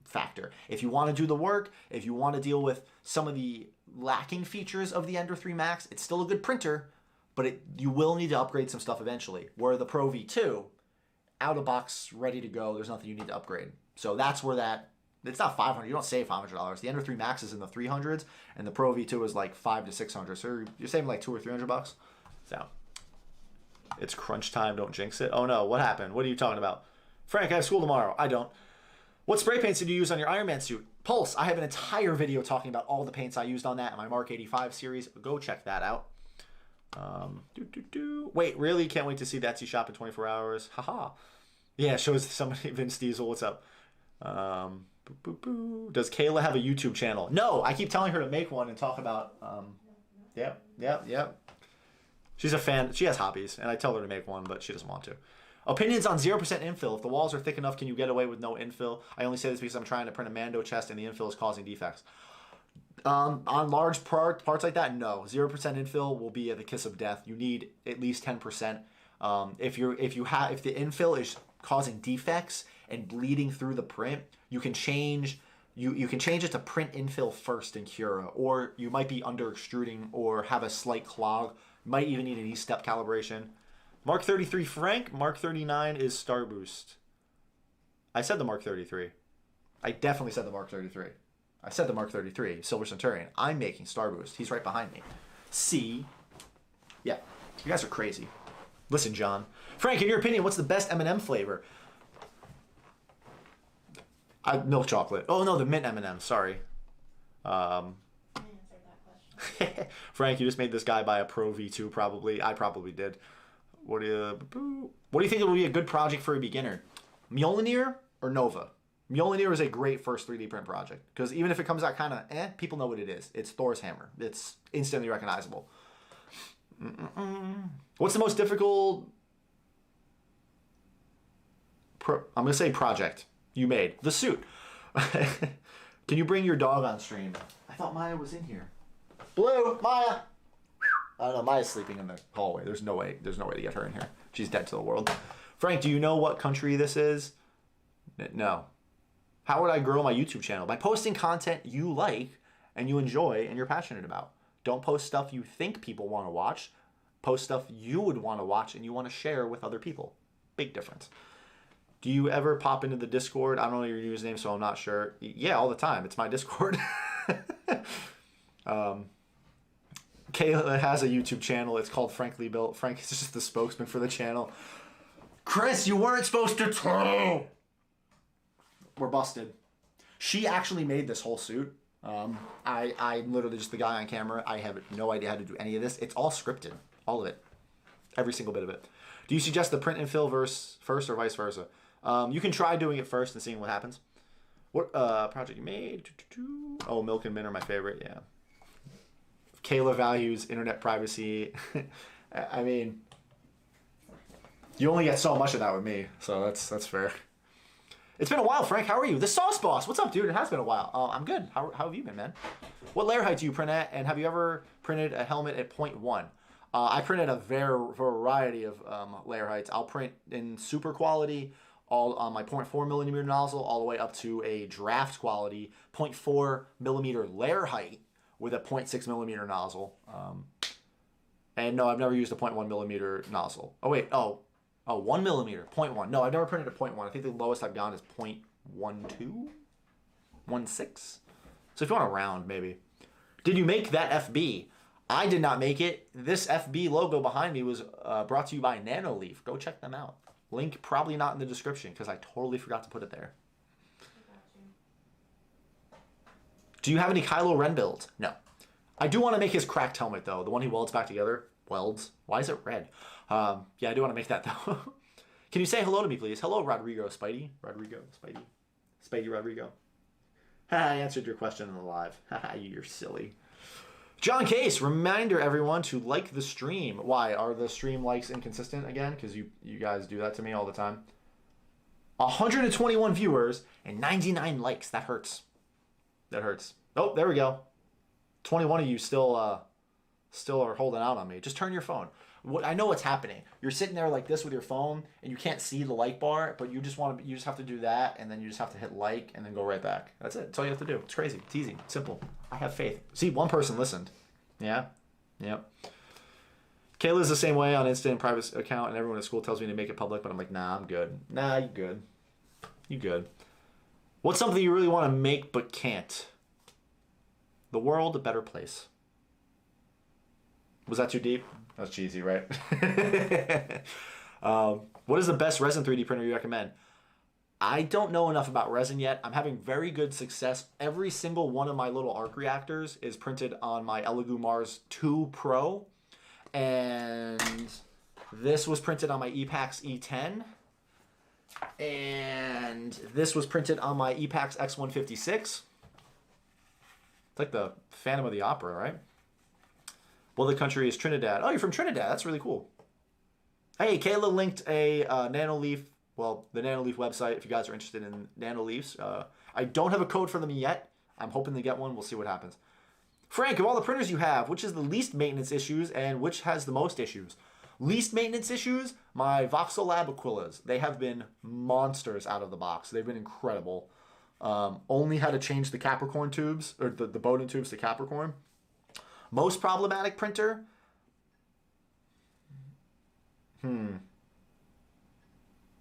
factor. If you want to do the work, if you want to deal with some of the lacking features of the Ender 3 Max, it's still a good printer, but you will need to upgrade some stuff eventually. Where the Pro V2, out of box, ready to go, there's nothing you need to upgrade. So that's where it's not $500. You don't save $500. The Ender 3 Max is in the 300s, and the Pro V2 is like $500 to $600. So you're saving like $200 or $300. So it's crunch time. Don't jinx it. Oh no, what happened? What are you talking about? Frank, I have school tomorrow. I don't. What spray paints did you use on your Iron Man suit? Pulse. I have an entire video talking about all the paints I used on that in my Mark 85 series. Go check that out. Wait, really? Can't wait to see the Etsy shop in 24 hours. Haha. Yeah, shows somebody, Vince Diesel. What's up? Does Kayla have a YouTube channel? No, I keep telling her to make one and talk about. Yep. She's a fan. She has hobbies, and I tell her to make one, but she doesn't want to. Opinions on 0% infill. If the walls are thick enough, can you get away with no infill? I only say this because I'm trying to print a Mando chest, and the infill is causing defects. On large parts like that, no. 0% infill will be the kiss of death. You need at least 10%. If the infill is causing defects and bleeding through the print, you can change it to print infill first in Cura, or you might be under extruding or have a slight clog. You might even need an E-step calibration. Mark 33 Frank, Mark 39 is Star Boost. I said the Mark 33. I definitely said the Mark 33. I said the Mark 33, Silver Centurion. I'm making Star Boost. He's right behind me. See? Yeah, you guys are crazy. Listen, John. Frank, in your opinion, what's the best M&M flavor? Milk chocolate. Oh, no, the mint M&M. Sorry. I answered that question. Frank, you just made this guy buy a Pro V2, probably. I probably did. What do you think it will be a good project for a beginner? Mjolnir or Nova? Mjolnir is a great first 3D print project because even if it comes out kind of people know what it is. It's Thor's hammer. It's instantly recognizable. What's the most difficult? I'm gonna say project you made. The suit. Can you bring your dog on stream? I thought Maya was in here. Blue, Maya. I don't know. Maya's sleeping in the hallway. There's no way to get her in here. She's dead to the world. Frank, do you know what country this is? No. How would I grow my YouTube channel? By posting content you like and you enjoy and you're passionate about. Don't post stuff you think people want to watch. Post stuff you would want to watch and you want to share with other people. Big difference. Do you ever pop into the Discord? I don't know your username, so I'm not sure. Yeah, all the time. It's my Discord. Kayla has a YouTube channel. It's called Frankly Built. Frank is just the spokesman for the channel. Chris, you weren't supposed to tell. We're busted. She actually made this whole suit. I'm literally just the guy on camera. I have no idea how to do any of this. It's all scripted. All of it. Every single bit of it. Do you suggest the print and fill first or vice versa? You can try doing it first and seeing what happens. What project you made? Oh, Milk and Mint are my favorite. Yeah. Kayla values internet privacy. I mean, you only get so much of that with me, so that's fair. It's been a while, Frank. How are you? The Sauce Boss. What's up, dude? It has been a while. I'm good. How have you been, man? What layer height do you print at? And have you ever printed a helmet at 0.1? I printed a variety of layer heights. I'll print in super quality, all on my 0.4 millimeter nozzle, all the way up to a draft quality 0.4 millimeter layer height with a 0.6 millimeter nozzle. And no, I've never used a 0.1 millimeter nozzle. Oh wait, 1 millimeter, 0.1. No, I've never printed a 0.1. I think the lowest I've gone is 0.12, 1.6. So if you want to round, maybe. Did you make that FB? I did not make it. This FB logo behind me was brought to you by Nanoleaf. Go check them out. Link probably not in the description because I totally forgot to put it there. Do you have any Kylo Ren builds? No. I do want to make his cracked helmet though. The one he welds back together. Welds? Why is it red? Yeah, I do want to make that though. Can you say hello to me, please? Hello, Rodrigo Spidey. Spidey Rodrigo. I answered your question in the live. You're silly. John Case, reminder everyone to like the stream. Why? Are the stream likes inconsistent again? Because you guys do that to me all the time. 121 viewers and 99 likes. That hurts. That hurts. Oh, there we go. 21 of you still are holding out on me. Just turn your phone. I know what's happening. You're sitting there like this with your phone, and you can't see the like bar, but you just have to do that, and then you just have to hit like, and then go right back. That's it. That's all you have to do. It's crazy. It's easy. Simple. I have faith. See, one person listened. Yeah. Yep. Kayla's the same way on Instant and private account, and everyone at school tells me to make it public, but I'm like, nah, I'm good. Nah, you good. You good. What's something you really want to make but can't? The world a better place. Was that too deep? That was cheesy, right? What is the best resin 3D printer you recommend? I don't know enough about resin yet. I'm having very good success. Every single one of my little arc reactors is printed on my Elegoo Mars 2 Pro. And this was printed on my Epax E10. And this was printed on my Epax X156. It's like the Phantom of the Opera, right? Well, the country is Trinidad. Oh, you're from Trinidad. That's really cool. Hey, Kayla linked a Nanoleaf, well, the Nanoleaf website if you guys are interested in Nanoleafs. I don't have a code for them yet. I'm hoping to get one. We'll see what happens. Frank, of all the printers you have, which is the least maintenance issues and which has the most issues? Least maintenance issues, my Voxelab Aquillas. They have been monsters out of the box. They've been incredible. Only had to change the Capricorn tubes, or the Bowden tubes to Capricorn. Most problematic printer?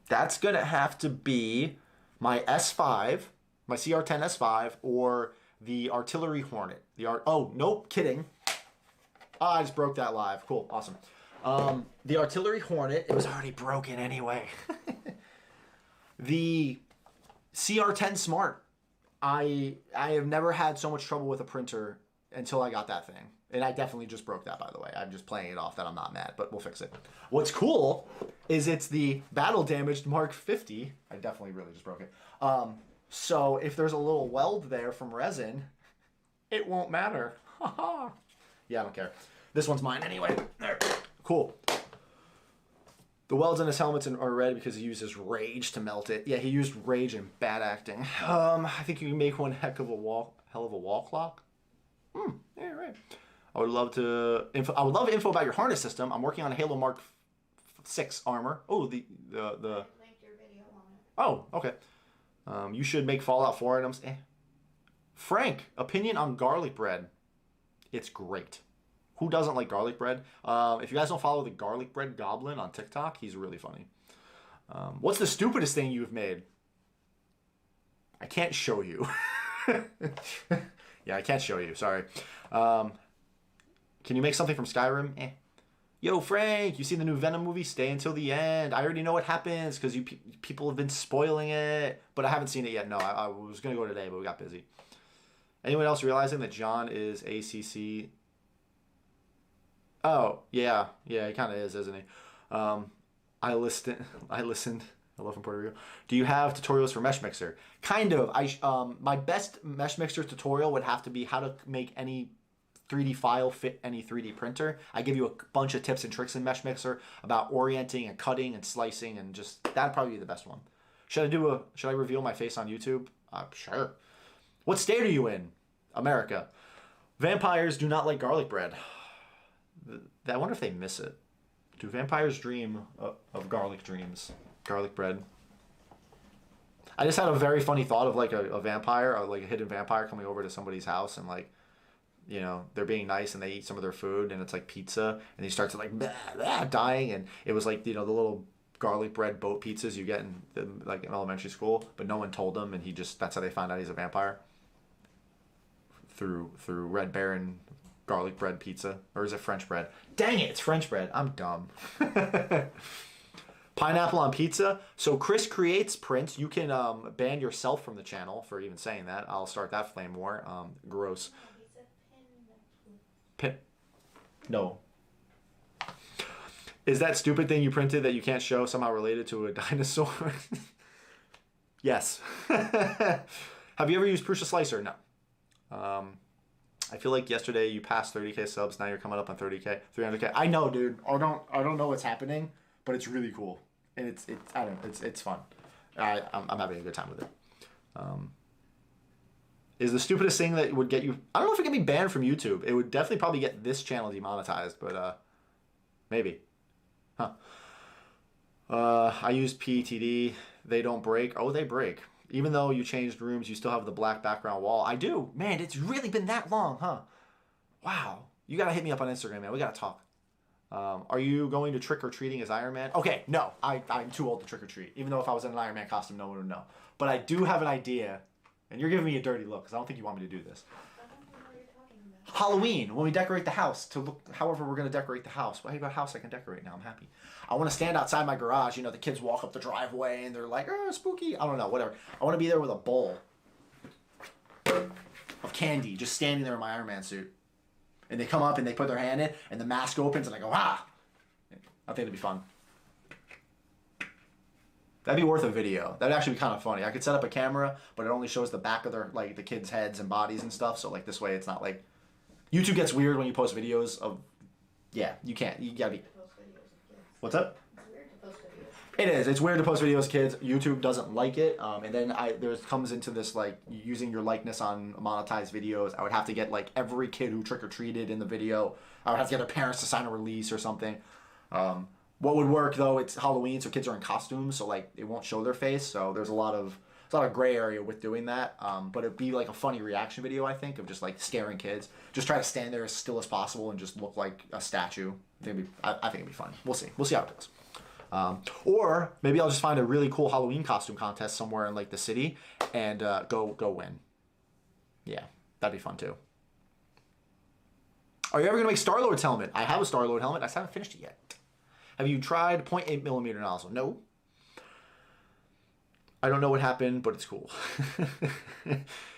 That's going to have to be my S5, my CR10 S5, or the Artillery Hornet. Oh, nope, kidding. Oh, I just broke that live. Cool, awesome. The Artillery Hornet, it was already broken anyway. The CR10 Smart. I have never had so much trouble with a printer until I got that thing. And I definitely just broke that, by the way. I'm just playing it off that I'm not mad, but we'll fix it. What's cool is it's the battle damaged Mark 50. I definitely really just broke it. So if there's a little weld there from resin, it won't matter. Yeah, I don't care. This one's mine anyway. There. Cool. The welds in his helmets are red because he uses rage to melt it. Yeah, he used rage and bad acting. I think you can make one hell of a wall clock. Yeah, right. I would love info about your harness system. I'm working on a Halo Mark 6 armor. Oh, the I linked your video on it. Oh, okay. You should make Fallout 4 items. Frank, opinion on garlic bread. It's great. Who doesn't like garlic bread? If you guys don't follow the garlic bread goblin on TikTok, he's really funny. What's the stupidest thing you've made? I can't show you. Yeah, I can't show you. Sorry. Can you make something from Skyrim? Yo, Frank, you see the new Venom movie? Stay until the end. I already know what happens because people have been spoiling it, but I haven't seen it yet. No, I was going to go today, but we got busy. Anyone else realizing that John is ACC? Oh, yeah, he kind of is, isn't he? I listened. I love from Puerto Rico. Do you have tutorials for Mesh Mixer? Kind of. My best Mesh Mixer tutorial would have to be how to make any 3D file fit any 3D printer. I give you a bunch of tips and tricks in Mesh Mixer about orienting and cutting and slicing, and just that'd probably be the best one. Should I reveal my face on YouTube? Sure. What state are you in? America. Vampires do not like garlic bread. I wonder if they miss it. Do vampires dream of garlic dreams? Garlic bread. I just had a very funny thought of like a vampire, or like a hidden vampire coming over to somebody's house and like, you know, they're being nice and they eat some of their food and it's like pizza and he starts like blah, blah, dying, and it was like, you know, the little garlic bread boat pizzas you get in like in elementary school, but no one told him, and that's how they found out he's a vampire. Through Red Baron garlic bread pizza. Or is it French bread? Dang it, it's French bread. I'm dumb. Pineapple on pizza. So Chris creates prints. You can ban yourself from the channel for even saying that. I'll start that flame war. Gross. Pin. No. Is that stupid thing you printed that you can't show somehow related to a dinosaur? Yes. Have you ever used Prusa Slicer? No. I feel like yesterday you passed 30K subs. Now you're coming up on 30K, 300K. I know, dude. I don't know what's happening, but it's really cool, and it's fun. I'm having a good time with it. Is the stupidest thing that would get you? I don't know if it can be banned from YouTube. It would definitely probably get this channel demonetized, but maybe. Huh. I use PETD. They don't break. Oh, they break. Even though you changed rooms, you still have the black background wall. I do. Man, it's really been that long, huh? Wow. You got to hit me up on Instagram, man. We got to talk. Are you going to trick-or-treating as Iron Man? Okay, no. I'm too old to trick-or-treat. Even though if I was in an Iron Man costume, no one would know. But I do have an idea, and you're giving me a dirty look because I don't think you want me to do this. Halloween, when we decorate the house, to look however we're going to decorate the house. Well, I got a house I can decorate now. I'm happy. I want to stand outside my garage. You know, the kids walk up the driveway and they're like, oh, spooky. I don't know, whatever. I want to be there with a bowl of candy just standing there in my Iron Man suit. And they come up and they put their hand in and the mask opens and I go, ah. I think it'd be fun. That'd be worth a video. That'd actually be kind of funny. I could set up a camera, but it only shows the back of their, like, the kids' heads and bodies and stuff. So, like, this way it's not like... YouTube gets weird when you post videos of... Yeah, you can't. You gotta be... What's up? It's weird to post videos. It is. It's weird to post videos, kids. YouTube doesn't like it. And then there comes into this, like, using your likeness on monetized videos. I would have to get, like, every kid who trick-or-treated in the video. I would have to get their parents to sign a release or something. What would work, though, it's Halloween, so kids are in costumes, so, like, it won't show their face. So there's a lot of gray area with doing that. But it'd be, like, a funny reaction video, I think, of just, like, scaring kids. Just try to stand there as still as possible and just look like a statue. I think it'd be fun. We'll see. We'll see how it goes. Or maybe I'll just find a really cool Halloween costume contest somewhere in, like, the city and go win. Yeah, that'd be fun, too. Are you ever going to make Star-Lord's helmet? I have a Star-Lord helmet. I just haven't finished it yet. Have you tried 0.8mm nozzle? No. I don't know what happened, but it's cool.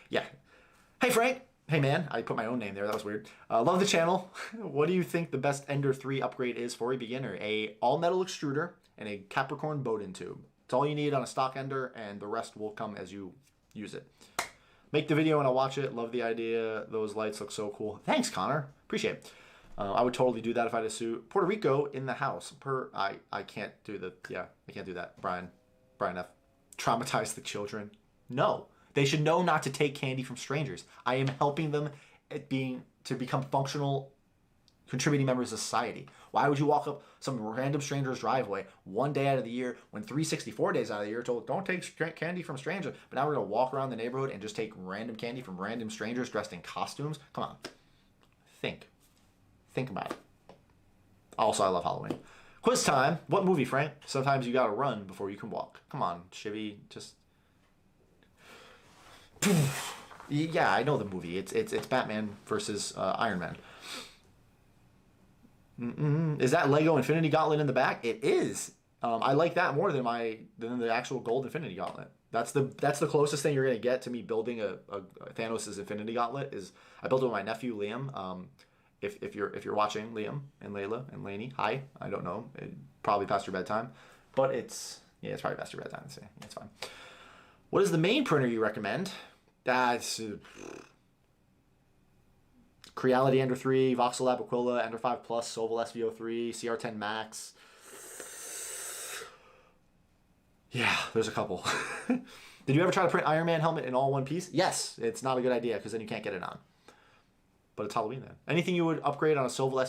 Yeah. Hey, Frank. Hey, man. I put my own name there. That was weird. Love the channel. What do you think the best Ender 3 upgrade is for a beginner? A all-metal extruder, and a Capricorn Bowden tube. It's all you need on a stock ender, and the rest will come as you use it. Make the video and I'll watch it. Love the idea. Those lights look so cool. Thanks, Connor. Appreciate it. I would totally do that if I had a suit. Puerto Rico in the house. I can't do I can't do that. Brian F. Traumatize the children. No. They should know not to take candy from strangers. I am helping them to become functional, contributing members of society. Why would you walk up some random stranger's driveway one day out of the year when 364 days out of the year told don't take candy from strangers, but now we're going to walk around the neighborhood and just take random candy from random strangers dressed in costumes? Come on. Think about it. Also, I love Halloween. Quiz time. What movie, Frank? Sometimes you got to run before you can walk. Come on, Chivy. Just... Yeah, I know the movie. It's Batman versus Iron Man. Is that Lego Infinity Gauntlet in the back? It is. I like that more than the actual gold Infinity Gauntlet. That's the closest thing you're gonna get to me building a Thanos' Infinity Gauntlet. Is I built it with my nephew Liam. If you're watching, Liam and Layla and Lainey, hi. I don't know. Probably past your bedtime, but it's probably past your bedtime. So it's fine. What is the main printer you recommend? That's Creality Ender 3, Voxel Lab Aquila, Ender 5 Plus, Soval SVO3, CR10 Max. Yeah, there's a couple. Did you ever try to print Iron Man helmet in all one piece? Yes, it's not a good idea because then you can't get it on. But it's Halloween then. Anything you would upgrade on a Soval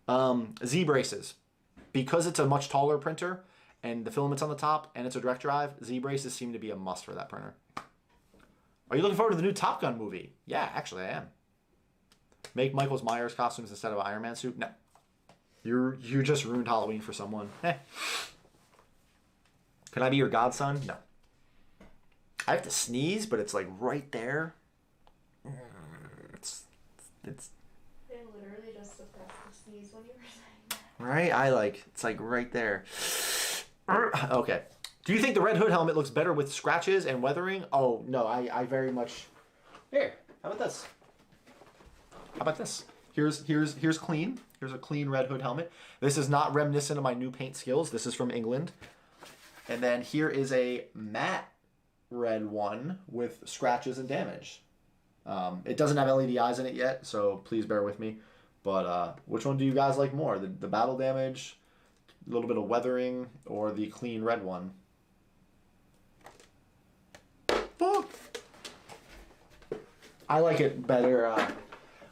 SVO3? Z braces. Because it's a much taller printer and the filament's on the top and it's a direct drive, Z braces seem to be a must for that printer. Are you looking forward to the new Top Gun movie? Yeah, actually I am. Make Michael Myers costumes instead of an Iron Man suit? No. You just ruined Halloween for someone. Can I be your godson? No. I have to sneeze, but it's like right there. It's. They literally just suppressed the sneeze when you were saying that. Right? It's like right there. Okay. Do you think the Red Hood helmet looks better with scratches and weathering? Oh, no, I very much... Here, how about this? How about this? Here's clean. Here's a clean Red Hood helmet. This is not reminiscent of my new paint skills. This is from England. And then here is a matte red one with scratches and damage. It doesn't have LED eyes in it yet, so please bear with me. But which one do you guys like more? The battle damage, a little bit of weathering, or the clean red one? Oh. I like it better.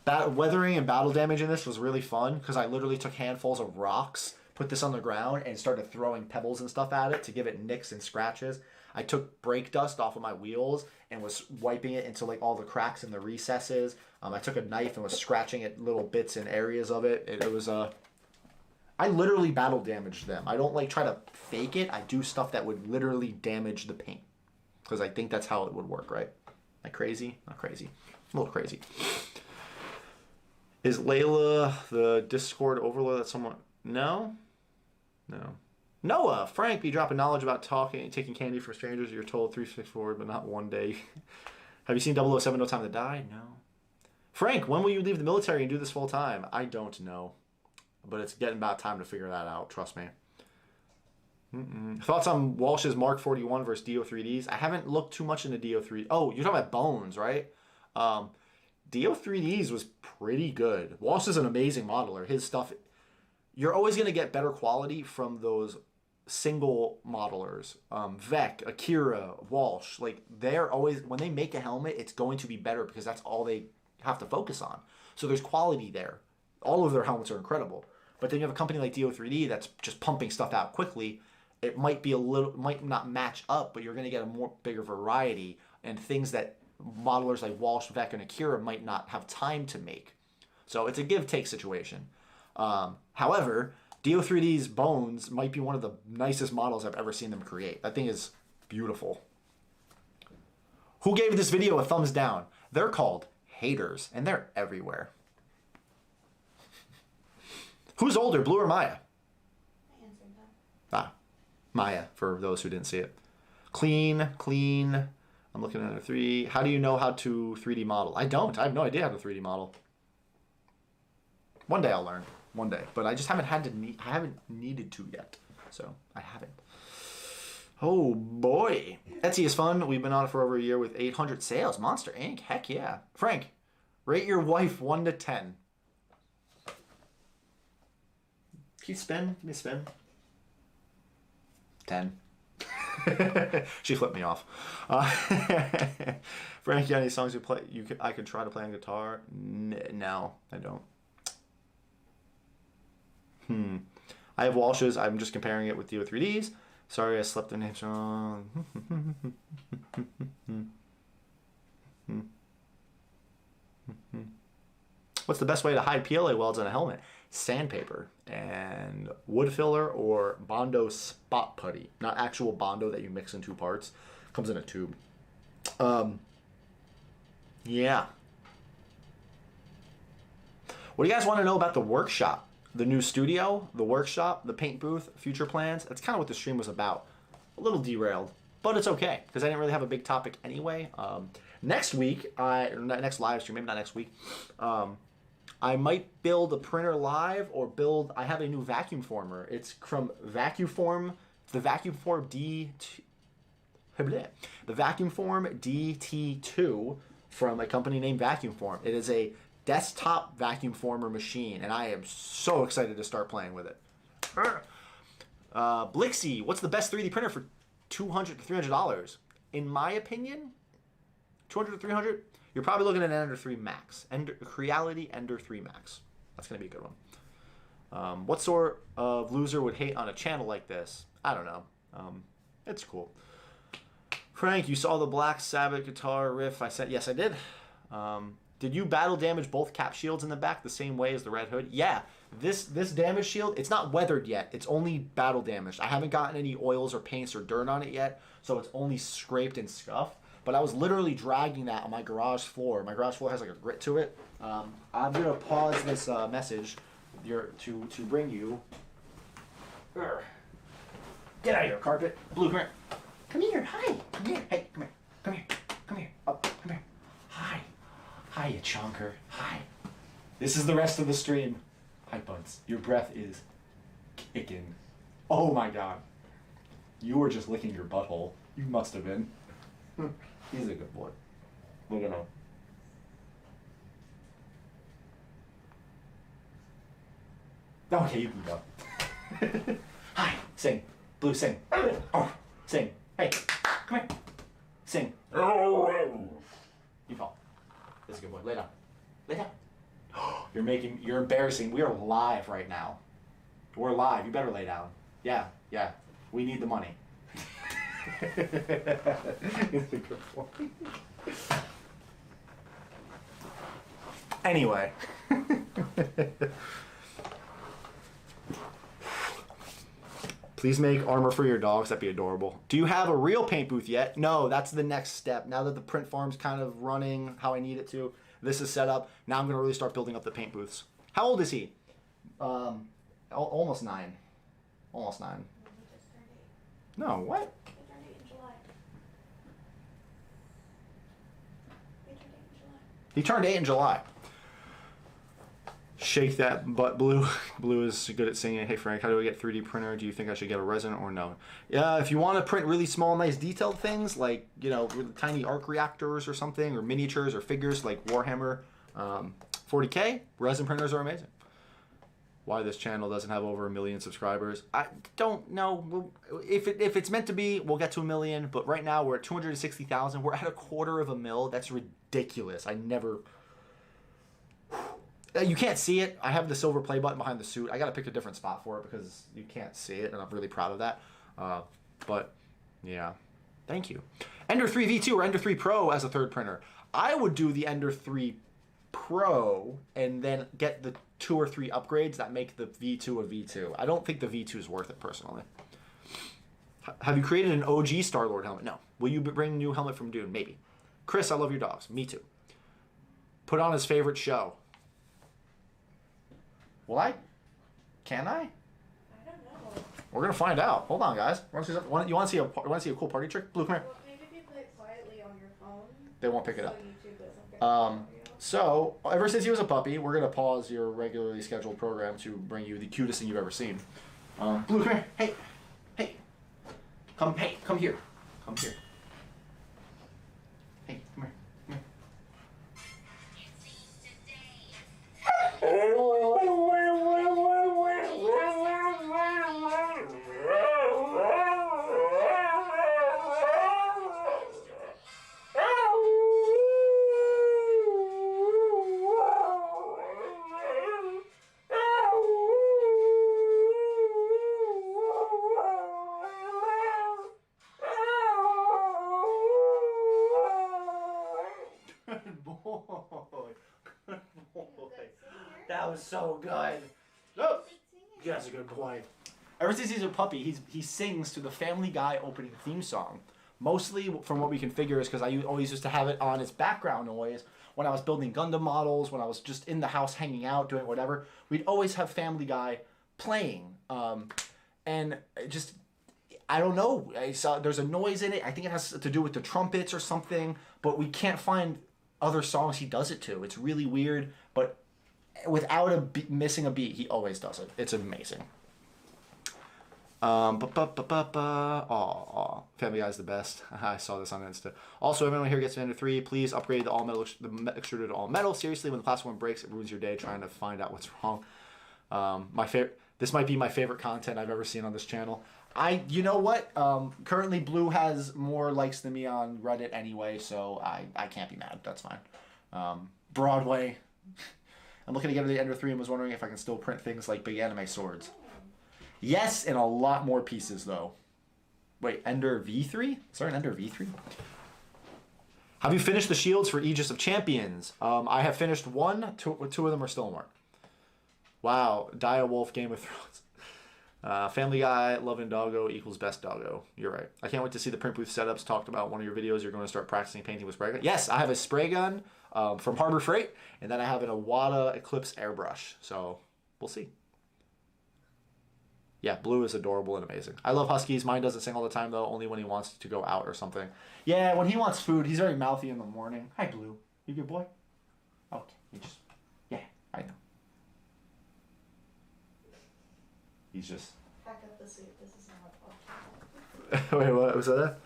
Weathering and battle damage in this was really fun because I literally took handfuls of rocks, put this on the ground, and started throwing pebbles and stuff at it to give it nicks and scratches. I took brake dust off of my wheels and was wiping it into like all the cracks and the recesses. I took a knife and was scratching at little bits and areas of it. It was I literally battle damaged them. I don't like try to fake it. I do stuff that would literally damage the paint because I think that's how it would work, right? Am I crazy? Not crazy. A little crazy. Is Layla the Discord overload that someone... No? No. Noah, Frank, be dropping knowledge about taking candy from strangers. You're told 364, but not one day. Have you seen 007 No Time to Die? No. Frank, when will you leave the military and do this full time? I don't know. But it's getting about time to figure that out. Trust me. Thoughts on Walsh's Mark 41 versus DO3Ds? I haven't looked too much into DO3. Oh, you're talking about Bones, right? DO3Ds was pretty good. Walsh is an amazing modeler. His stuff... You're always going to get better quality from those single modelers. Vec, Akira, Walsh. Like, they're always... When they make a helmet, it's going to be better because that's all they have to focus on. So there's quality there. All of their helmets are incredible. But then you have a company like DO3D that's just pumping stuff out quickly. It might not match up, but you're going to get a bigger variety and things that modelers like Walsh, Vec, and Akira might not have time to make. So it's a give-take situation. However, DO3D's Bones might be one of the nicest models I've ever seen them create. That thing is beautiful. Who gave this video a thumbs down? They're called haters, and they're everywhere. Who's older, Blue or Maya? I answered that. Ah, Maya, for those who didn't see it. Clean. I'm looking at a 3. How do you know how to 3D model? I don't. I have no idea how to 3D model. One day I'll learn. one day. But I just haven't had to I haven't needed to yet. So I haven't. Oh boy. Etsy is fun. We've been on it for over a year with 800 sales. Monster Inc. Heck yeah. Frank, rate your wife 1 to 10. Can you spin? Give me a spin. 10. She flipped me off. Frank, you got any songs you play? I could try to play on guitar. No, I don't. I have Walsh's. I'm just comparing it with DO3Ds. Sorry, I slept their names wrong. What's the best way to hide PLA welds on a helmet? Sandpaper and wood filler or Bondo spot putty. Not actual Bondo that you mix in 2 parts. Comes in a tube. Yeah. What do you guys want to know about the workshop? The new studio, the workshop, the paint booth, future plans? That's kind of what the stream was about. A little derailed, but it's okay because I didn't really have a big topic anyway. Next week, next live stream, maybe not next week, I might build a printer live or I have a new vacuum former. It's from Vacuform, the Vacuform DT2 from a company named Vacuform. It is a desktop vacuum former machine, and I am so excited to start playing with it. Blixie, what's the best 3D printer for $200 to $300? In my opinion, $200 to $300, you're probably looking at an Ender 3 Max. Creality Ender 3 Max. That's going to be a good one. What sort of loser would hate on a channel like this? I don't know. It's cool. Frank, you saw the Black Sabbath guitar riff I sent? Yes, I did. Did you battle damage both cap shields in the back the same way as the Red Hood? Yeah. This damage shield, it's not weathered yet. It's only battle damaged. I haven't gotten any oils or paints or dirt on it yet, so it's only scraped and scuffed. But I was literally dragging that on my garage floor. My garage floor has like a grit to it. I'm going to pause this message to bring you... Get out of here, carpet. Blue, come here. Come here. Hi. Come here. Hey, come here. Come here. Come here. Oh, come here. Hi. Hi, you chonker. Hi. This is the rest of the stream. Hi, buds. Your breath is kicking. Oh my god. You were just licking your butthole. You must have been. He's a good boy. Look at him. Okay, you can go. Hi. Sing. Blue, sing. Oh, sing. Hey, come here. Sing. You fall. That's a good boy. Lay down. Lay down. You're embarrassing. We are live right now. We're live. You better lay down. Yeah. We need the money. Anyway. Please make armor for your dogs. That'd be adorable. Do you have a real paint booth yet? No, that's the next step. Now that the print farm's kind of running how I need it to, this is set up. Now I'm going to really start building up the paint booths. How old is he? Almost 9. Almost 9. No, what? He turned 8 in July. Shake that butt, Blue. Blue is good at singing. Hey, Frank, how do I get 3D printer? Do you think I should get a Resin or no? Yeah, if you want to print really small, nice, detailed things, like, you know, really tiny arc reactors or something, or miniatures or figures like Warhammer 40K, Resin printers are amazing. Why this channel doesn't have over 1 million subscribers? I don't know. If it's meant to be, we'll get to 1 million, but right now we're at 260,000. We're at 250,000. That's ridiculous. I never... You can't see it. I have the silver play button behind the suit. I got to pick a different spot for it because you can't see it, and I'm really proud of that. But, yeah. Thank you. Ender 3 V2 or Ender 3 Pro as a third printer. I would do the Ender 3 Pro and then get the 2 or 3 upgrades that make the V2 a V2. I don't think the V2 is worth it, personally. Have you created an OG Star-Lord helmet? No. Will you bring a new helmet from Dune? Maybe. Chris, I love your dogs. Me too. Put on his favorite show. Will I? Can I? I don't know. We're gonna find out. Hold on, guys. You want to see a cool party trick? Blue, come here. Well, maybe if you play it quietly on on your phone. They won't pick it up. So YouTube doesn't pick it up for you. So, ever since he was a puppy, we're going to pause your regularly scheduled program to bring you the cutest thing you've ever seen. Blue, come here. Hey. Hey. Come here. Come here. Hey, come here. Good boy. Good boy. That was so good. Oh, yes, a good boy. Ever since he's a puppy, he sings to the Family Guy opening theme song. Mostly, from what we can figure, is because I always used to have it on as background noise when I was building Gundam models, when I was just in the house hanging out, doing whatever. We'd always have Family Guy playing. And just, I don't know. I saw there's a noise in it. I think it has to do with the trumpets or something, but we can't find other songs he does it to. It's really weird, but without missing a beat, he always does it. It's amazing. Family Guy's the best. I saw this on Insta. Also, everyone here gets to Ender 3. Please upgrade the all metal, extruded to all metal. Seriously, when the plastic one breaks, it ruins your day trying to find out what's wrong. This might be my favorite content I've ever seen on this channel. You know what? Currently, Blue has more likes than me on Reddit anyway, so I can't be mad. That's fine. Broadway. I'm looking to get to the Ender 3 and was wondering if I can still print things like big anime swords. Yes, and a lot more pieces, though. Wait, Ender V3? Is there an Ender V3? Have you finished the shields for Aegis of Champions? I have finished one. Two of them are still in work. Wow, Dire Wolf, Game of Thrones. Family Guy, Love and Doggo equals best doggo. You're right. I can't wait to see the print booth setups talked about in one of your videos. You're going to start practicing painting with spray gun. Yes, I have a spray gun from Harbor Freight, and then I have an Iwata Eclipse airbrush. So we'll see. Yeah, Blue is adorable and amazing. I love huskies. Mine doesn't sing all the time, though, only when he wants to go out or something. Yeah, when he wants food, he's very mouthy in the morning. Hi, Blue. You good boy? Okay, you just... Yeah, I know. He's just... Pack up the suit. This is not a dog channel. Wait, what was that?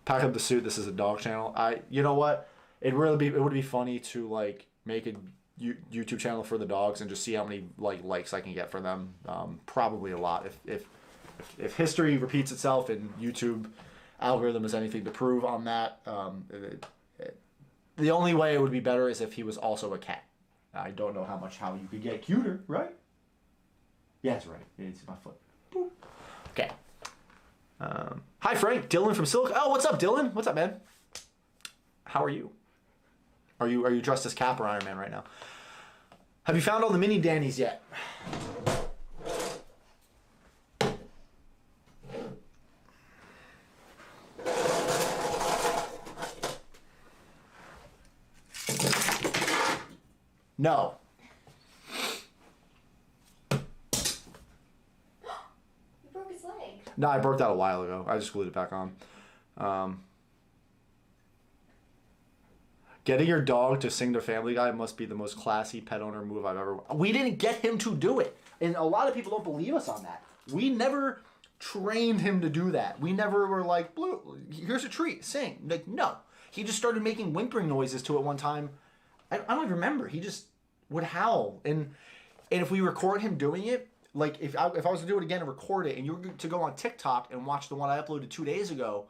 Pack up the suit. This is a dog channel. You know what? It would be funny to like make a YouTube channel for the dogs and just see how many likes I can get for them. Probably a lot. If history repeats itself and YouTube algorithm is anything to prove on that, the only way it would be better is if he was also a cat. I don't know how you could get cuter, right? Yeah, that's right. It's my foot. Boop. Okay. Hi, Frank. Dylan from Silicon. Oh, what's up, Dylan? What's up, man? How are you? Are you dressed as Cap or Iron Man right now? Have you found all the mini Dannies yet? No. You broke his leg. No, I broke that a while ago. I just glued it back on. Getting your dog to sing to Family Guy must be the most classy pet owner move I've ever... We didn't get him to do it. And a lot of people don't believe us on that. We never trained him to do that. We never were like, Blue, here's a treat, sing. Like, no. He just started making whimpering noises to it one time. I don't even remember. He just would howl. And if we record him doing it, like if I was to do it again and record it, and you were to go on TikTok and watch the one I uploaded 2 days ago,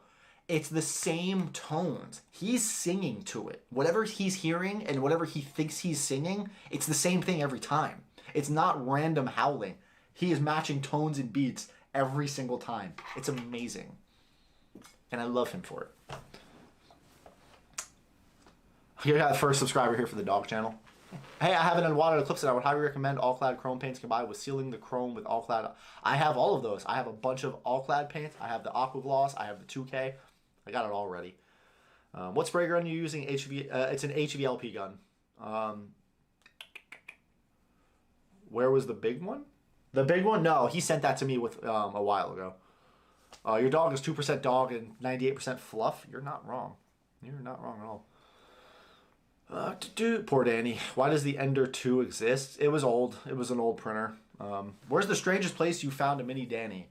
it's the same tones. He's singing to it. Whatever he's hearing and whatever he thinks he's singing, it's the same thing every time. It's not random howling. He is matching tones and beats every single time. It's amazing. And I love him for it. You got the first subscriber here for the dog channel. Hey, I have an unwanted Eclipse and I would highly recommend all-clad chrome paints combined with sealing the chrome with all-clad. I have all of those. I have a bunch of all-clad paints. I have the Aqua Gloss. I have the 2K. I got it all ready. What spray gun are you using? It's an HVLP gun. Where was the big one? The big one? No, he sent that to me with a while ago. Your dog is 2% dog and 98% fluff. You're not wrong. You're not wrong at all. Poor Danny. Why does the Ender 2 exist? It was old. It was an old printer. Where's the strangest place you found a mini Danny?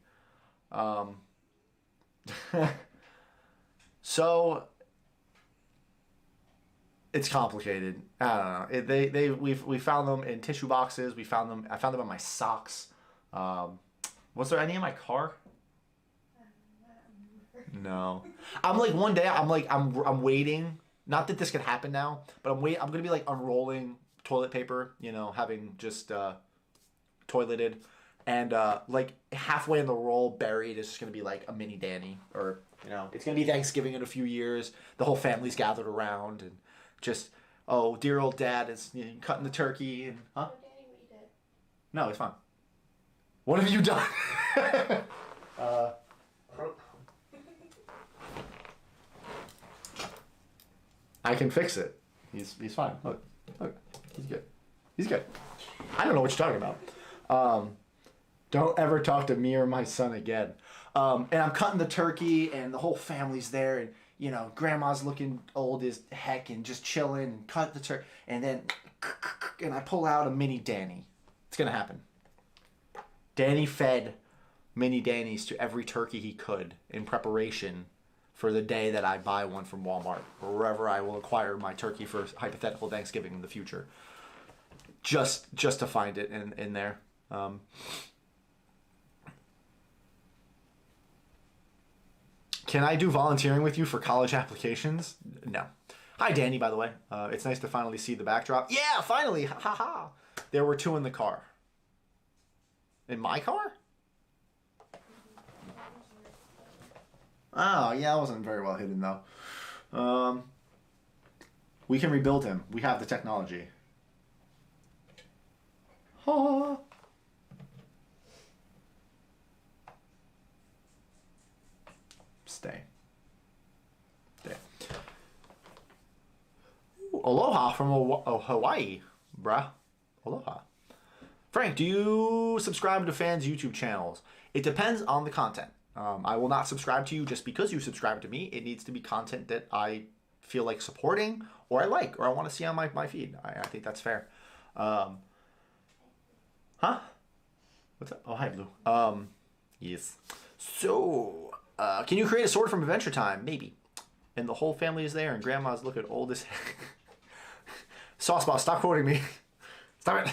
So it's complicated. I don't know. We found them in tissue boxes. I found them in my socks. Was there any in my car? No. I'm like one day I'm waiting. Not that this could happen now, but I'm gonna be like unrolling toilet paper, you know, having just toileted, and like halfway in the roll, buried is just gonna be like a mini Danny, or you know, it's gonna be Thanksgiving in a few years. The whole family's gathered around, and just dear old dad is cutting the turkey, and Oh, Danny, what you did? No, it's fine. What have you done? I can fix it. He's fine. Look, he's good. He's good. I don't know what you're talking about. Don't ever talk to me or my son again. And I'm cutting the turkey, and the whole family's there, and you know, grandma's looking old as heck, and just chilling, and cut the turkey, and then, and I pull out a mini Danny. It's gonna happen. Danny fed mini Dannies to every turkey he could in preparation for the day that I buy one from Walmart or wherever I will acquire my turkey for hypothetical Thanksgiving in the future. Just to find it in there. Can I do volunteering with you for college applications? No. Hi, Danny, by the way. It's nice to finally see the backdrop. Yeah, finally. Ha ha. There were 2 in the car. In my car? Oh, yeah, I wasn't very well hidden, though. We can rebuild him. We have the technology. Oh. Stay. Ooh, aloha from Hawaii, bruh. Aloha. Frank, do you subscribe to fans' YouTube channels? It depends on the content. I will not subscribe to you just because you subscribe to me. It needs to be content that I feel like supporting, or I like, or I want to see on my feed. I think that's fair. Huh? What's up? Oh, hi, Blue. Yes. So, can you create a sword from Adventure Time? Maybe. And the whole family is there, and Grandma's looking old as heck. Sauceball, stop quoting me. Stop it.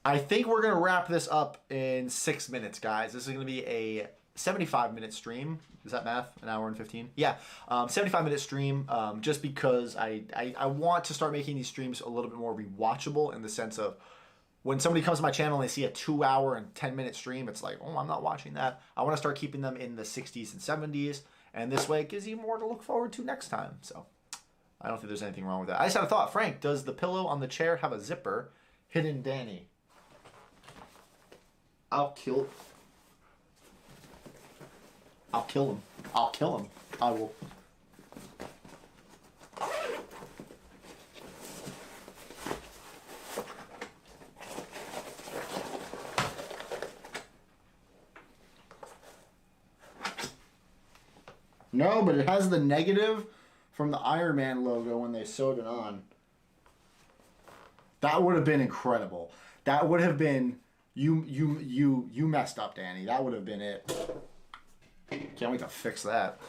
I think we're going to wrap this up in 6 minutes, guys. This is going to be a 75-minute stream. Is that math? An hour and 15? Yeah. 75-minute stream, just because I want to start making these streams a little bit more rewatchable, in the sense of when somebody comes to my channel and they see a 2-hour and 10-minute stream, it's like, oh, I'm not watching that. I want to start keeping them in the 60s and 70s, and this way it gives you more to look forward to next time. So I don't think there's anything wrong with that. I just had a thought. Frank, does the pillow on the chair have a zipper? Hidden Danny. I'll kill him. I will. No, but it has the negative from the Iron Man logo when they sewed it on. That would have been incredible. That would have been... You messed up, Danny. That would have been it. Can't wait to fix that.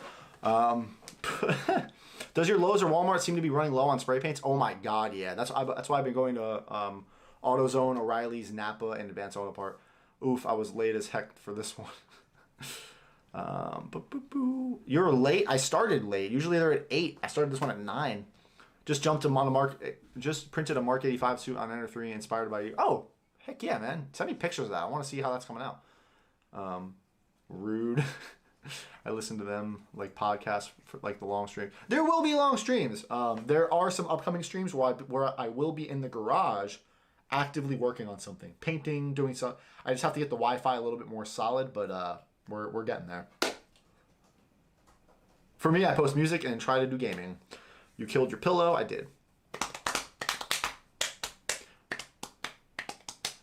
Does your Lowe's or Walmart seem to be running low on spray paints? Oh my God, yeah. That's why I've been going to AutoZone, O'Reilly's, Napa, and Advanced Auto Part. Oof, I was late as heck for this one. You're late? I started late. Usually they're at 8. I started this one at 9. Just jumped on the mark. Just printed a Mark 85 suit on Enter 3 inspired by you. Oh, heck yeah, man. Send me pictures of that. I want to see how that's coming out. Rude. I listen to them like podcasts for like the long stream. There will be long streams. There are some upcoming streams where I will be in the garage actively working on something. Painting, doing something. I just have to get the Wi-Fi a little bit more solid, but we're getting there. For me, I post music and try to do gaming. You killed your pillow. I did.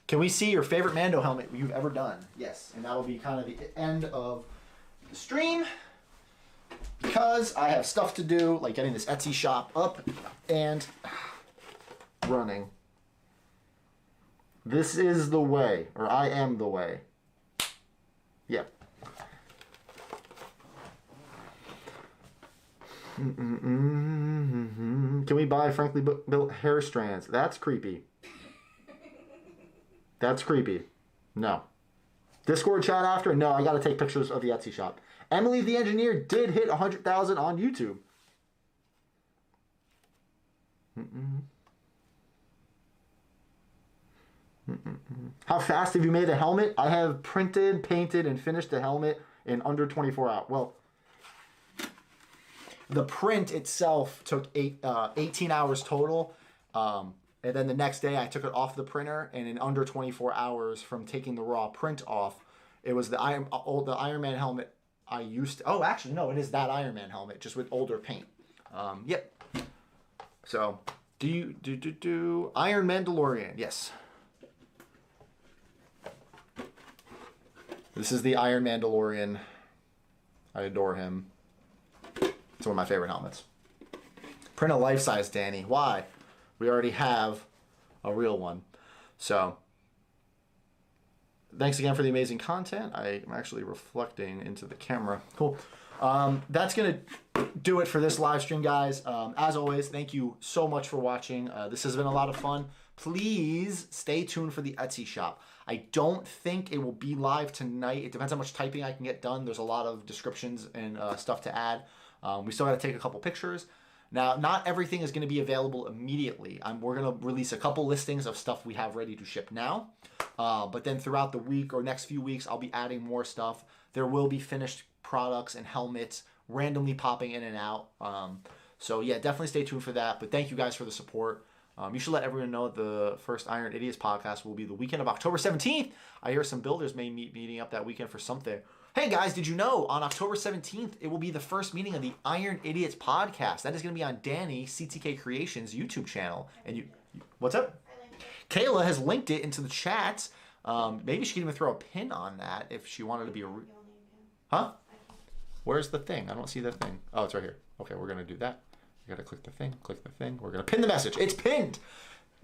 Can we see your favorite Mando helmet you've ever done? Yes, and that will be kind of the end of the stream because I have stuff to do, like getting this Etsy shop up and running. This is the way, or I am the way. Yep. Can we buy frankly built hair strands? That's creepy. That's creepy. No. Discord chat after? No, I gotta take pictures of the Etsy shop. Emily the Engineer did hit 100,000 on YouTube. How fast have you made a helmet? I have printed, painted, and finished the helmet in under 24 hours. Well, the print itself took 18 hours total. And then the next day I took it off the printer, and in under 24 hours from taking the raw print off, it was the Iron Man helmet I used to, oh, actually, no, it is that Iron Man helmet, just with older paint. Yep. So, Iron Mandalorian, yes. This is the Iron Mandalorian. I adore him. It's one of my favorite helmets. Print a life-size, Danny. Why? We already have a real one. So, thanks again for the amazing content. I'm actually reflecting into the camera. Cool. That's going to do it for this live stream, guys. As always, thank you so much for watching. This has been a lot of fun. Please stay tuned for the Etsy shop. I don't think it will be live tonight. It depends how much typing I can get done. There's a lot of descriptions and stuff to add. We still got to take a couple pictures. Now, not everything is going to be available immediately. We're going to release a couple listings of stuff we have ready to ship now. But then throughout the week or next few weeks, I'll be adding more stuff. There will be finished products and helmets randomly popping in and out. So yeah, definitely stay tuned for that. But thank you guys for the support. You should let everyone know the first Iron Idiots podcast will be the weekend of October 17th. I hear some builders may be meeting up that weekend for something. Hey guys, did you know on October 17th, it will be the first meeting of the Iron Idiots podcast. That is going to be on Danny, CTK Creations YouTube channel. And what's up? Kayla has linked it into the chat. Maybe she could even throw a pin on that if she wanted to be a... Huh? Where's the thing? I don't see the thing. Oh, it's right here. Okay, we're going to do that. You got to click the thing, We're going to pin the message. It's pinned.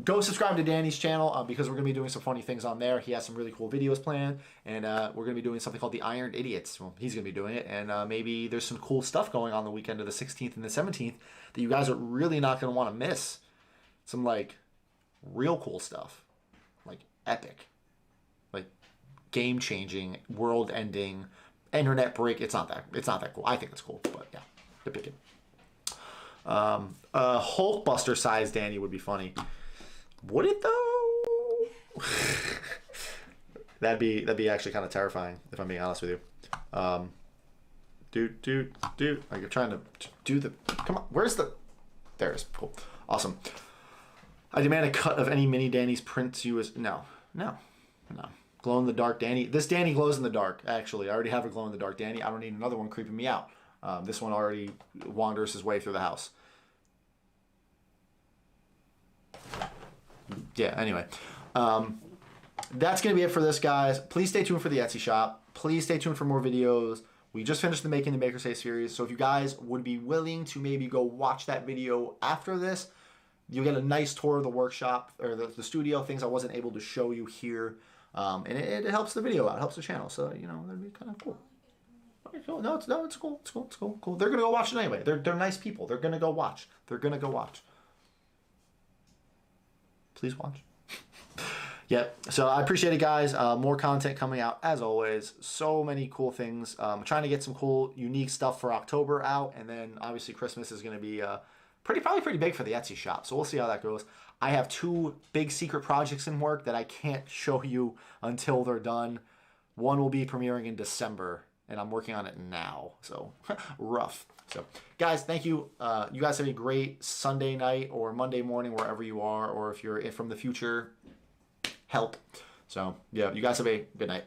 Go subscribe to Danny's channel because we're going to be doing some funny things on there. He has some really cool videos planned, and we're going to be doing something called the Iron Idiots. Well, he's going to be doing it, and maybe there's some cool stuff going on the weekend of the 16th and the 17th that you guys are really not going to want to miss. Some, like, real cool stuff. Like, epic. Like, game-changing, world-ending, internet break. It's not that cool. I think it's cool, but yeah, to pick it. Hulkbuster size Danny would be funny. Would it though? that'd be actually kind of terrifying if I'm being honest with you. Dude. Like you're trying to do the. Come on, where's the? There it is. Cool, awesome. I demand a cut of any mini Danny's prints you as no. Glow in the dark Danny. This Danny glows in the dark. Actually, I already have a glow in the dark Danny. I don't need another one creeping me out. This one already wanders his way through the house. Yeah, anyway. That's going to be it for this, guys. Please stay tuned for the Etsy shop. Please stay tuned for more videos. We just finished the Making the Makerspace series, so if you guys would be willing to maybe go watch that video after this, you'll get a nice tour of the workshop, or the studio, things I wasn't able to show you here. And it helps the video out. It helps the channel, so, you know, that'd be kind of cool. Cool. No, it's cool. It's cool. They're gonna go watch it anyway. They're nice people. They're gonna go watch. Please watch. Yep. So I appreciate it, guys. More content coming out as always. So many cool things. Trying to get some cool, unique stuff for October out, and then obviously Christmas is gonna be probably pretty big for the Etsy shop. So we'll see how that goes. I have 2 big secret projects in work that I can't show you until they're done. One will be premiering in December. And I'm working on it now, so rough. So, guys, thank you. You guys have a great Sunday night or Monday morning, wherever you are, or if you're from the future, help. So, yeah, you guys have a good night.